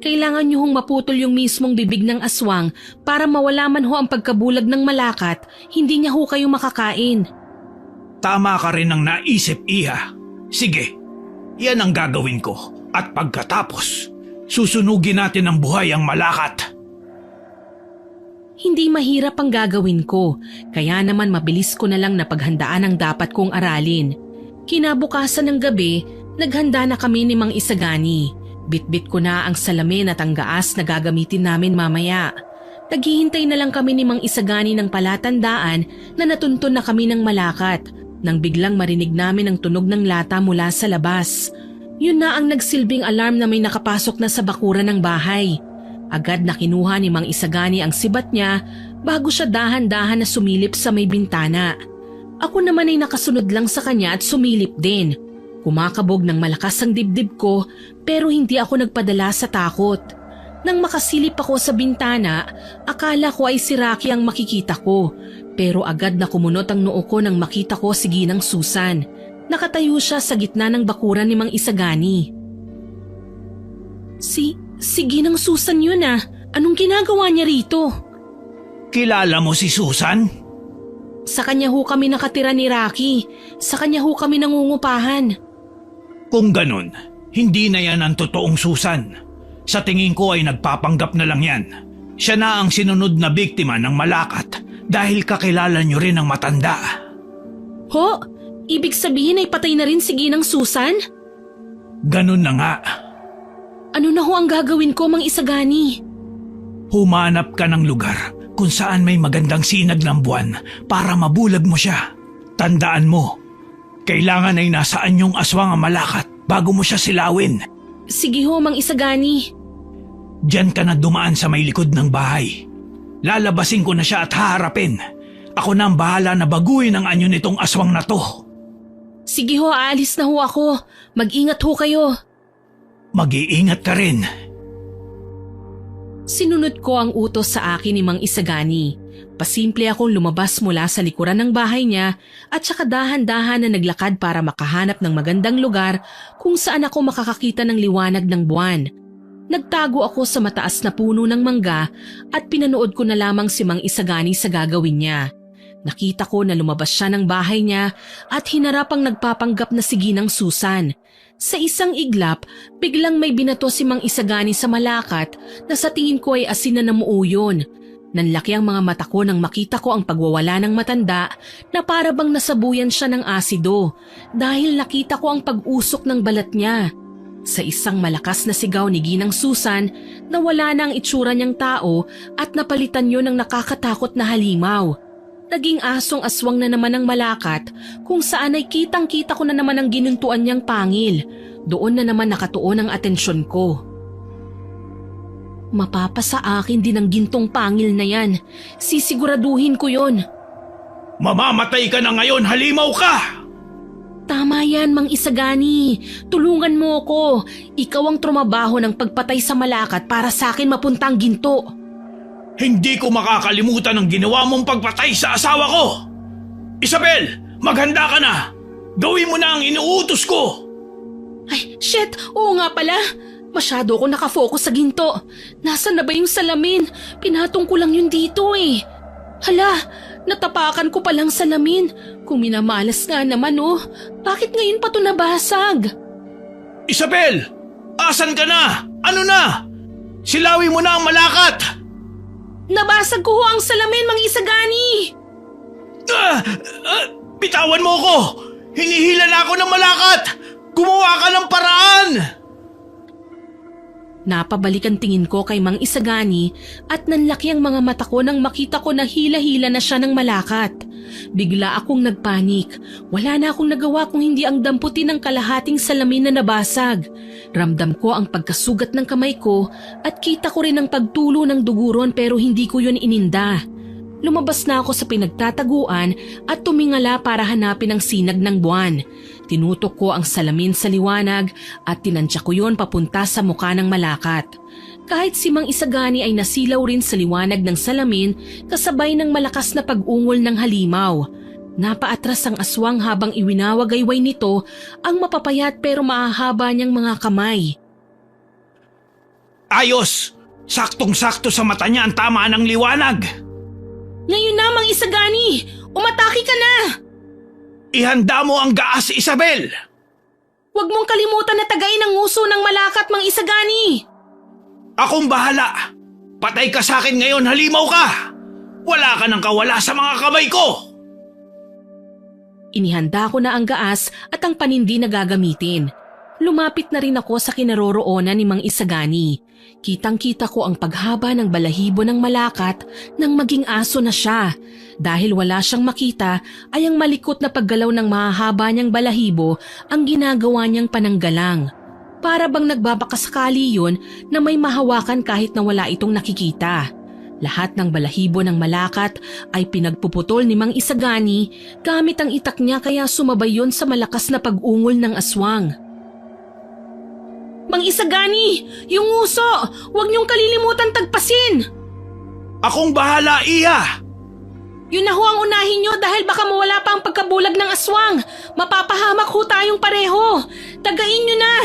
A: Kailangan niyo hong maputol yung mismong bibig ng aswang para mawala man ho ang pagkabulag ng malakat, hindi niya ho kayo makakain.
D: Tama ka rin ang naisip, Iya. Sige, yan ang gagawin ko. At pagkatapos, susunugin natin ang buhay ang malakat.
A: Hindi mahirap ang gagawin ko, kaya naman mabilis ko na lang napaghandaan ang dapat kong aralin. Kinabukasan ng gabi, naghanda na kami ni Mang Isagani. Bitbit ko na ang salamin at ang gaas na gagamitin namin mamaya. Naghihintay na lang kami ni Mang Isagani ng palatandaan na natuntun na kami ng malakat. nang biglang marinig namin ang tunog ng lata mula sa labas. Yun na ang nagsilbing alarm na may nakapasok na sa bakuran ng bahay. Agad na kinuha ni Mang Isagani ang sibat niya bago siya dahan-dahan na sumilip sa may bintana. Ako naman ay nakasunod lang sa kanya at sumilip din. Kumakabog ng malakas ang dibdib ko pero hindi ako nagpadala sa takot. Nang makasilip ako sa bintana, akala ko ay si Rocky ang makikita ko. Pero agad na kumunot ang noo ko nang makita ko si Ginang Susan. Nakatayo siya sa gitna ng bakuran ni Mang Isagani. Si Ginang Susan yun ah. Anong ginagawa niya rito?
D: Kilala mo si Susan?
A: Sa kanya ho kami nakatira ni Rocky. Sa kanya ho kami nangungupahan.
D: Kung ganun, hindi na yan ang totoong Susan. Sa tingin ko ay nagpapanggap na lang yan. Siya na ang sinunod na biktima ng malakat dahil kakilala niyo rin ang matanda.
A: Ho? Ibig sabihin ay patay na rin si Ginang Susan?
D: Ganun na nga.
A: Ano na ho ang gagawin ko, Mang Isagani?
D: Humanap ka ng lugar kung saan may magandang sinag ng buwan para mabulag mo siya. Tandaan mo, kailangan ay nasaan yung aswang ang malakat bago mo siya silawin.
A: Sige ho, Mang Isagani.
D: Diyan ka na dumaan sa may likod ng bahay. Lalabasin ko na siya at haharapin. Ako na ang bahala na baguhin ang anyo nitong aswang na to.
A: Sige ho, aalis na ho ako. Mag-ingat ho kayo.
D: Mag-iingat ka rin.
A: Sinunod ko ang utos sa akin ni Mang Isagani. Pasimple akong lumabas mula sa likuran ng bahay niya at saka dahan-dahan na naglakad para makahanap ng magandang lugar kung saan ako makakakita ng liwanag ng buwan. Nagtago ako sa mataas na puno ng mangga at pinanood ko na lamang si Mang Isagani sa gagawin niya. Nakita ko na lumabas siya ng bahay niya at hinarap ang nagpapanggap na si Ginang Susan. Sa isang iglap, biglang may binato si Mang Isagani sa malakat na sa tingin ko ay asin na namuo yun. Nanlaki ang mga mata ko nang makita ko ang pagwawala ng matanda na para bang nasabuyan siya ng asido dahil nakita ko ang pag-usok ng balat niya. Sa isang malakas na sigaw ni Ginang Susan, nawala na ang itsura niyang tao at napalitan yun ng nakakatakot na halimaw. Naging asong aswang na naman ang malakat kung saan ay kitang-kita ko na naman ang ginuntuan niyang pangil. Doon na naman nakatuon ang atensyon ko. Mapapasa akin din ang gintong pangil na yan. Sisiguraduhin ko yon.
D: Mamamatay ka na ngayon, halimaw ka!
A: Tama yan, Mang Isagani. Tulungan mo ko. Ikaw ang trumabaho ng pagpatay sa malakat para sa akin mapuntang ginto.
D: Hindi ko makakalimutan ang ginawa mong pagpatay sa asawa ko! Isabel, maghanda ka na! Gawin mo na ang inuutos ko!
A: Ay, shit! Oo nga pala. Masyado ako nakafocus sa ginto. Nasaan na ba yung salamin? Pinatong ko lang yun dito eh. Hala, natapakan ko palang salamin. Kung minamalas nga naman oh. Bakit ngayon pa ito nabasag?
D: Isabel! Asan ka na? Ano na? Silawi mo na ang malakat!
A: Nabasag ko ho ang salamin, Mang Isagani!
D: Bitawan mo ko! Hinihila na ako ng malakat! Gumawa ka ng paraan!
A: Napabalik ang tingin ko kay Mang Isagani at nanlaki ang mga mata ko nang makita ko na hila-hila na siya ng malakat. Bigla akong nagpanik. Wala na akong nagawa kung hindi ang damputin ng kalahating salamin na nabasag. Ramdam ko ang pagkasugat ng kamay ko at kita ko rin ang pagtulo ng duguron pero hindi ko yun ininda. Lumabas na ako sa pinagtataguan at tumingala para hanapin ang sinag ng buwan. Tinutok ko ang salamin sa liwanag at tinansya ko yun papunta sa mukha ng malakat. Kahit si Mang Isagani ay nasilaw rin sa liwanag ng salamin kasabay ng malakas na pag-ungol ng halimaw. Napaatras ang aswang habang iwinawagayway nito ang mapapayat pero mahahaba niyang mga kamay.
D: Ayos! Saktong-sakto sa mata niya ang tama ng liwanag!
A: Ngayon na, Mang Isagani! Umatake ka na!
D: Ihanda mo ang gaas, Isabel!
A: Huwag mong kalimutan na tagayin ang nguso ng malakat, Mang Isagani!
D: Akong bahala! Patay ka sa akin ngayon, halimaw ka! Wala ka nang kawala sa mga kamay ko!
A: Inihanda ko na ang gaas at ang panindi na gagamitin. Lumapit na rin ako sa kinaroroonan ni Mang Isagani. Kitang-kita ko ang paghaba ng balahibo ng malakat nang maging aso na siya. Dahil wala siyang makita ay ang malikot na paggalaw ng mahahaba niyang balahibo ang ginagawa niyang pananggalang. Para bang nagbabakasakali yun na may mahawakan kahit na wala itong nakikita. Lahat ng balahibo ng malakat ay pinagpuputol ni Mang Isagani gamit ang itak niya kaya sumabay yun sa malakas na pag-ungol ng aswang. Mang Isagani! Yung uso! Huwag niyong kalilimutan tagpasin!
D: Akong bahala, Iha!
A: Yun na ho ang unahin niyo dahil baka mawala pa ang pagkabulag ng aswang. Mapapahamak ho tayong pareho. Tagain niyo na!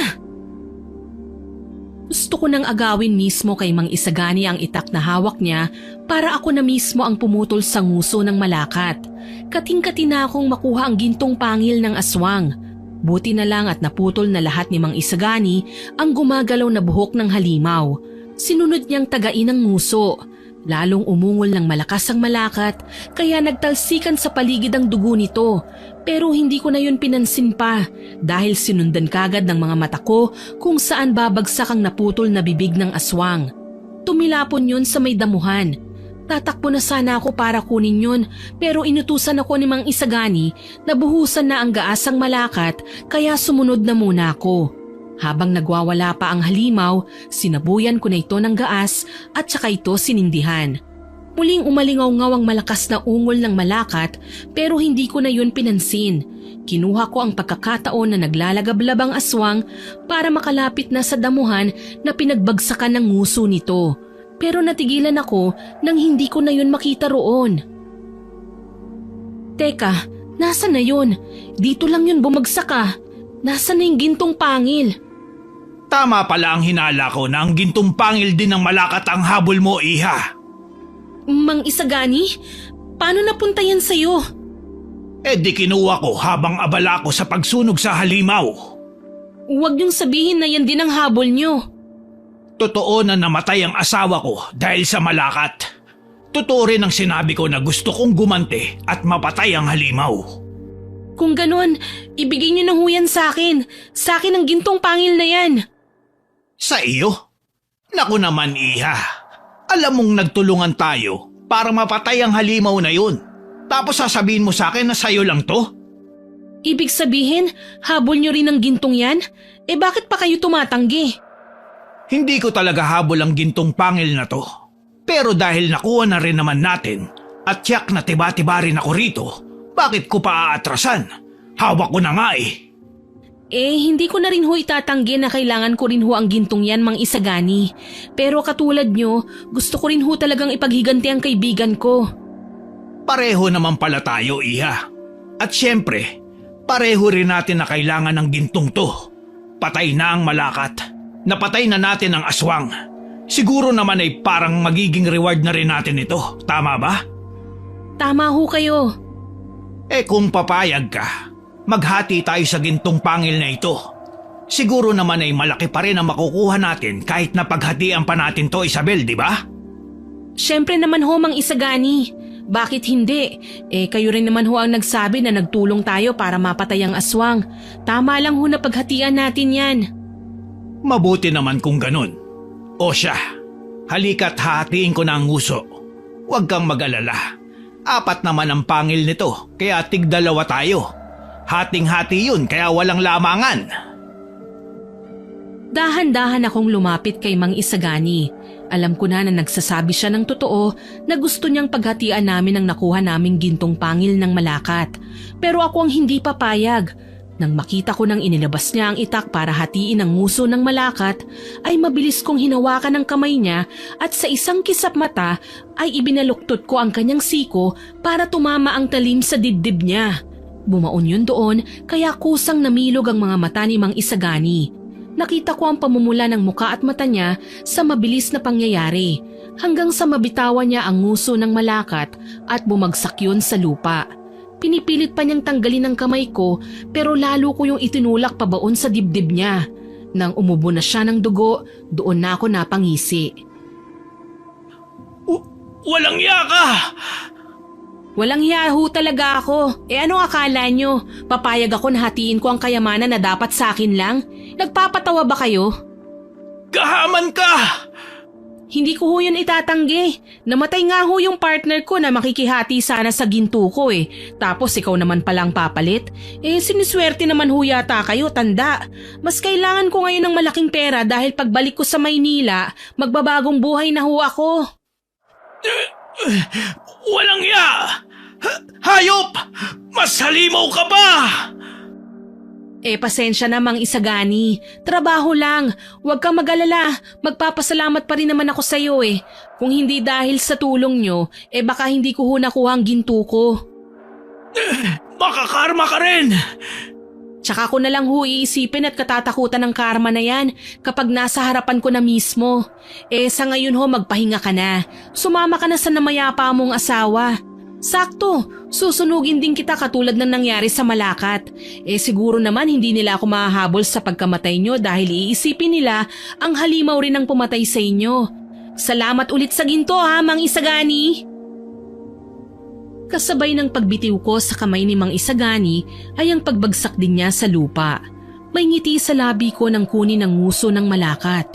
A: Gusto ko nang agawin mismo kay Mang Isagani ang itak na hawak niya para ako na mismo ang pumutol sa nguso ng malakat. Kating-kati na akong makuha ang gintong pangil ng aswang. Buti na lang at naputol na lahat ni Mang Isagani ang gumagalaw na buhok ng halimaw. Sinunod niyang tagain ang nguso. Lalong umungol ng malakas ang malakat kaya nagtalsikan sa paligid ang dugo nito. Pero hindi ko na yun pinansin pa dahil sinundan kagad ng mga mata ko kung saan babagsak ang naputol na bibig ng aswang. Tumilapon yun sa may damuhan. Tatakbo na sana ako para kunin yun pero inutusan ako ni Mang Isagani na buhusan na ang gaasang malakat kaya sumunod na muna ako. Habang nagwawala pa ang halimaw, sinabuyan ko na ito ng gaas at saka ito sinindihan. Muling umalingaw-ngaw ang malakas na ungol ng malakat pero hindi ko na yun pinansin. Kinuha ko ang pagkakataon na naglalagablab ang aswang para makalapit na sa damuhan na pinagbagsakan ng nguso nito. Pero natigilan ako nang hindi ko na yun makita roon. Teka, nasa na yun? Dito lang yun bumagsak ah. Nasa na yung gintong pangil?
D: Tama pala ang hinala ko na ang gintong pangil din ng malakat ang habol mo, Iha.
A: Mang Isagani, paano napunta yan sa'yo?
D: Di kinuha ko habang abala ko sa pagsunog sa halimaw.
A: Huwag niyong sabihin na yan din ang habol niyo.
D: Totoo na namatay ang asawa ko dahil sa malakat. Totoo rin ang sinabi ko na gusto kong gumante at mapatay ang halimaw.
A: Kung ganun, ibigay niyo na ho yan sa akin. Sa akin ang gintong pangil na yan.
D: Sa iyo? Naku naman, Iha. Alam mong nagtulungan tayo para mapatay ang halimaw na yun. Tapos sasabihin mo sa akin na sa'yo lang to?
A: Ibig sabihin, habol niyo rin ang gintong yan? Bakit pa kayo tumatanggi?
D: Hindi ko talaga habol ang gintong pangil na to. Pero dahil nakuha na rin naman natin at tiyak na tiba-tiba rin ako rito, bakit ko pa aatrasan? Hawak ko na nga eh.
A: Hindi ko na rin ho itatanggi na kailangan ko rin ho ang gintong yan, Mang Isagani. Pero katulad nyo, gusto ko rin ho talagang ipaghiganti ang kaibigan ko.
D: Pareho naman pala tayo, Iha. At syempre, pareho rin natin na kailangan ng gintong to. Patay na ang malakat. Napatay na natin ang aswang. Siguro naman ay parang magiging reward na rin natin ito. Tama ba?
A: Tama ho kayo.
D: Kung papayag ka, maghati tayo sa gintong pangil na ito. Siguro naman ay malaki pa rin ang makukuha natin kahit na paghatian pa natin to, Isabel, di ba?
A: Siyempre naman ho, Mang Isagani. Bakit hindi? Kayo rin naman ho ang nagsabi na nagtulong tayo para mapatay ang aswang. Tama lang ho na paghatian natin yan.
D: Mabuti naman kung ganun. O siya, halika't hahatiin ko na ang nguso. Huwag kang mag-alala. 4 naman ang pangil nito, kaya tig-2 tayo. Hating-hati yun, kaya walang lamangan.
A: Dahan-dahan akong lumapit kay Mang Isagani. Alam ko na nagsasabi siya ng totoo na gusto niyang paghatian namin ang nakuha naming gintong pangil ng malakat. Pero ako ang hindi papayag. Nang makita ko nang inilabas niya ang itak para hatiin ang nguso ng malakat, ay mabilis kong hinawakan ang kamay niya at sa isang kisap mata ay ibinaluktot ko ang kanyang siko para tumama ang talim sa dibdib niya. Bumaon yun doon kaya kusang namilog ang mga mata ni Mang Isagani. Nakita ko ang pamumula ng muka at mata niya sa mabilis na pangyayari hanggang sa mabitawan niya ang nguso ng malakat at bumagsak yun sa lupa. Pinipilit pa niyang tanggalin ang kamay ko pero lalo ko yung itinulak pabaon sa dibdib niya. Nang umubo na siya ng dugo, doon na ako napangisi.
D: Walang iya ka!
A: Walang yahu talaga ako. Anong akala nyo? Papayag ako na hatiin ko ang kayamanan na dapat sa akin lang? Nagpapatawa ba kayo?
D: Kahaman ka!
A: Hindi ko ho yun itatanggi. Namatay nga ho yung partner ko na makikihati sana sa ginto ko eh. Tapos ikaw naman palang papalit. Siniswerte naman ho yata kayo, tanda. Mas kailangan ko ngayon ng malaking pera dahil pagbalik ko sa Maynila, magbabagong buhay na ho ako.
D: Walang ya! Hayop! Mas halimaw ka ba?
A: Pasensya na Mang Isagani. Trabaho lang. Huwag kang mag-alala. Magpapasalamat pa rin naman ako sa iyo eh. Kung hindi dahil sa tulong nyo, baka hindi ko ho nakuha ang ginto ko.
D: Makakarma ka rin!
A: Tsaka ko na lang ho iisipin at katatakutan ng karma na yan kapag nasa harapan ko na mismo. Sa ngayon ho magpahinga ka na. Sumama ka na sa namayapa mong asawa. Sakto, susunugin din kita katulad ng nangyari sa Malakat. Siguro naman hindi nila ako mahahabol sa pagkamatay nyo dahil iisipin nila ang halimaw rin ang pumatay sa inyo. Salamat ulit sa ginto ha, Mang Isagani! Kasabay ng pagbitiw ko sa kamay ni Mang Isagani ay ang pagbagsak din niya sa lupa. May ngiti sa labi ko nang kunin ang nguso ng Malakat.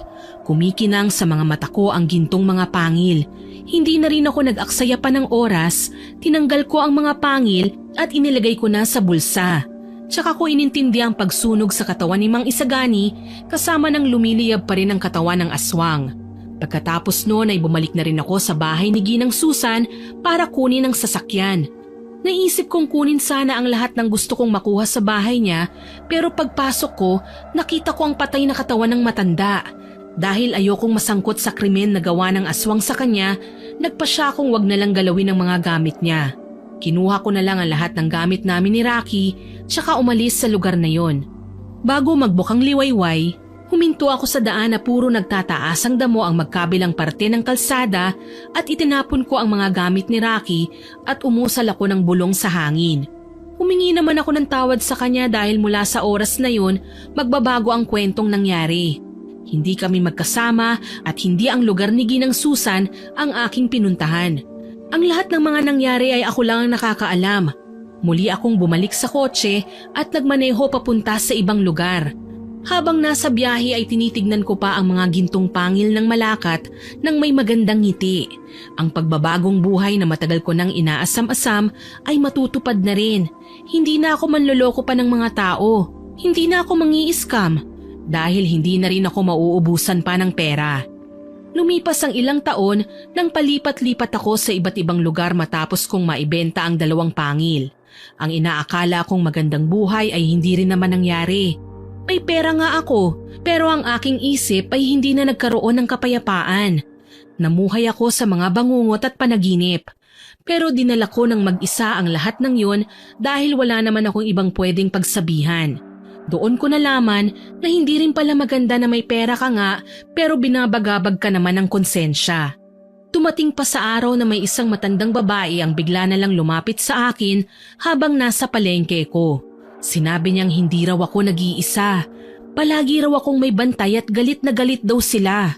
A: Kumikinang sa mga mata ko ang gintong mga pangil. Hindi na rin ako nag-aksaya pa ng oras, tinanggal ko ang mga pangil at inilagay ko na sa bulsa. Tsaka ko inintindi ang pagsunog sa katawan ni Mang Isagani kasama ng lumiliyab pa rin ang katawan ng aswang. Pagkatapos noon ay bumalik na rin ako sa bahay ni Ginang Susan para kunin ang sasakyan. Naisip kong kunin sana ang lahat ng gusto kong makuha sa bahay niya pero pagpasok ko nakita ko ang patay na katawan ng matanda. Dahil ayokong masangkot sa krimen na gawa ng aswang sa kanya, nagpa siya akong wag na lang galawin ang mga gamit niya. Kinuha ko na lang ang lahat ng gamit namin ni Rocky tsaka umalis sa lugar na yon. Bago magbukang liwayway, huminto ako sa daan na puro nagtataas ang damo ang magkabilang parte ng kalsada at itinapon ko ang mga gamit ni Rocky at umusal ako ng bulong sa hangin. Humingi naman ako ng tawad sa kanya dahil mula sa oras na yon magbabago ang kwentong nangyari. Hindi kami magkasama at hindi ang lugar ni Ginang Susan ang aking pinuntahan. Ang lahat ng mga nangyari ay ako lang ang nakakaalam. Muli akong bumalik sa kotse at nagmaneho papunta sa ibang lugar. Habang nasa biyahe ay tinitignan ko pa ang mga gintong pangil ng Malakat nang may magandang ngiti. Ang pagbabagong buhay na matagal ko nang inaasam-asam ay matutupad na rin. Hindi na ako manloloko pa ng mga tao. Hindi na ako mangi-scam. Dahil hindi na rin ako mauubusan pa ng pera. Lumipas ang ilang taon nang palipat-lipat ako sa iba't ibang lugar matapos kong maibenta ang 2 pangil. Ang inaakala kong magandang buhay ay hindi rin naman nangyari. May pera nga ako, pero ang aking isip ay hindi na nagkaroon ng kapayapaan. Namuhay ako sa mga bangungot at panaginip. Pero dinala ko ng mag-isa ang lahat ng yun dahil wala naman akong ibang pwedeng pagsabihan. Doon ko nalaman na hindi rin pala maganda na may pera ka nga pero binabagabag ka naman ng konsensya. Tumating pa sa araw na may isang matandang babae ang bigla na lang lumapit sa akin habang nasa palengke ko. Sinabi niyang hindi raw ako nag-iisa. Palagi raw akong may bantay at galit na galit daw sila.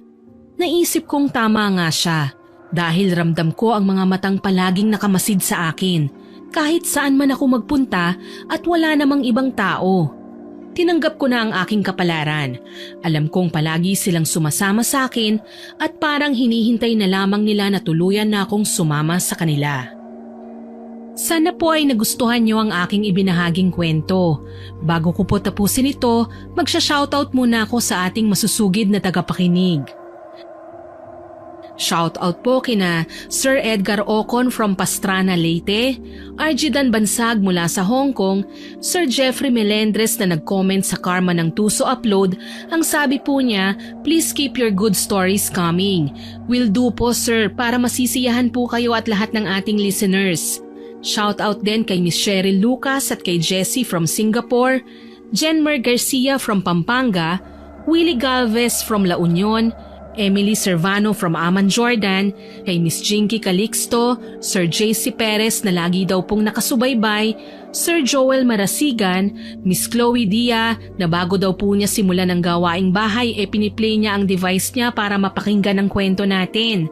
A: Naisip kong tama nga siya dahil ramdam ko ang mga matang palaging nakamasid sa akin kahit saan man ako magpunta at wala namang ibang tao. Tinanggap ko na ang aking kapalaran. Alam kong palagi silang sumasama sa akin at parang hinihintay na lamang nila na tuluyan na akong sumama sa kanila. Sana po ay nagustuhan niyo ang aking ibinahaging kwento. Bago ko po tapusin ito, magsha-shoutout muna ako sa ating masusugid na tagapakinig. Shoutout po kina Sir Edgar Ocon from Pastrana, Leyte, RG Dan Bansag mula sa Hong Kong, Sir Jeffrey Melendres na nag-comment sa Karma ng Tuso Upload. Ang sabi po niya, please keep your good stories coming. Will do po sir para masisiyahan po kayo at lahat ng ating listeners. Shoutout din kay Miss Cheryl Lucas at kay Jessie from Singapore, Jenmer Garcia from Pampanga, Willie Galvez from La Union, Emily Servano from Amman, Jordan, kay Miss Jinky Calixto, Sir JC Perez na lagi daw pong nakasubaybay, Sir Joel Marasigan, Miss Chloe Dia na bago daw po niya simulan ng gawaing bahay piniplay niya ang device niya para mapakinggan ang kwento natin.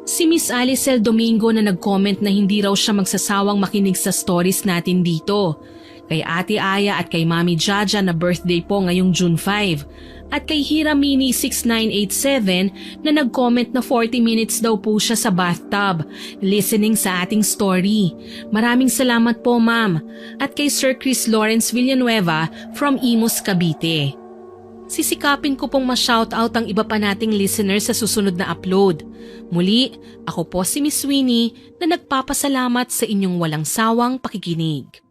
A: Si Miss Alicel Domingo na nag-comment na hindi raw siya magsasawang makinig sa stories natin dito. kay Ate Aya at kay Mami Jaja na birthday po ngayong June 5, at kay Hiramini 6987 na nag-comment na 40 minutes daw po siya sa bathtub, listening sa ating story. Maraming salamat po ma'am. At kay Sir Chris Lawrence Villanueva from Imus, Cavite. Sisikapin ko pong ma-shoutout ang iba pa nating listeners sa susunod na upload. Muli, ako po si Miss Winnie na nagpapasalamat sa inyong walang sawang pakikinig.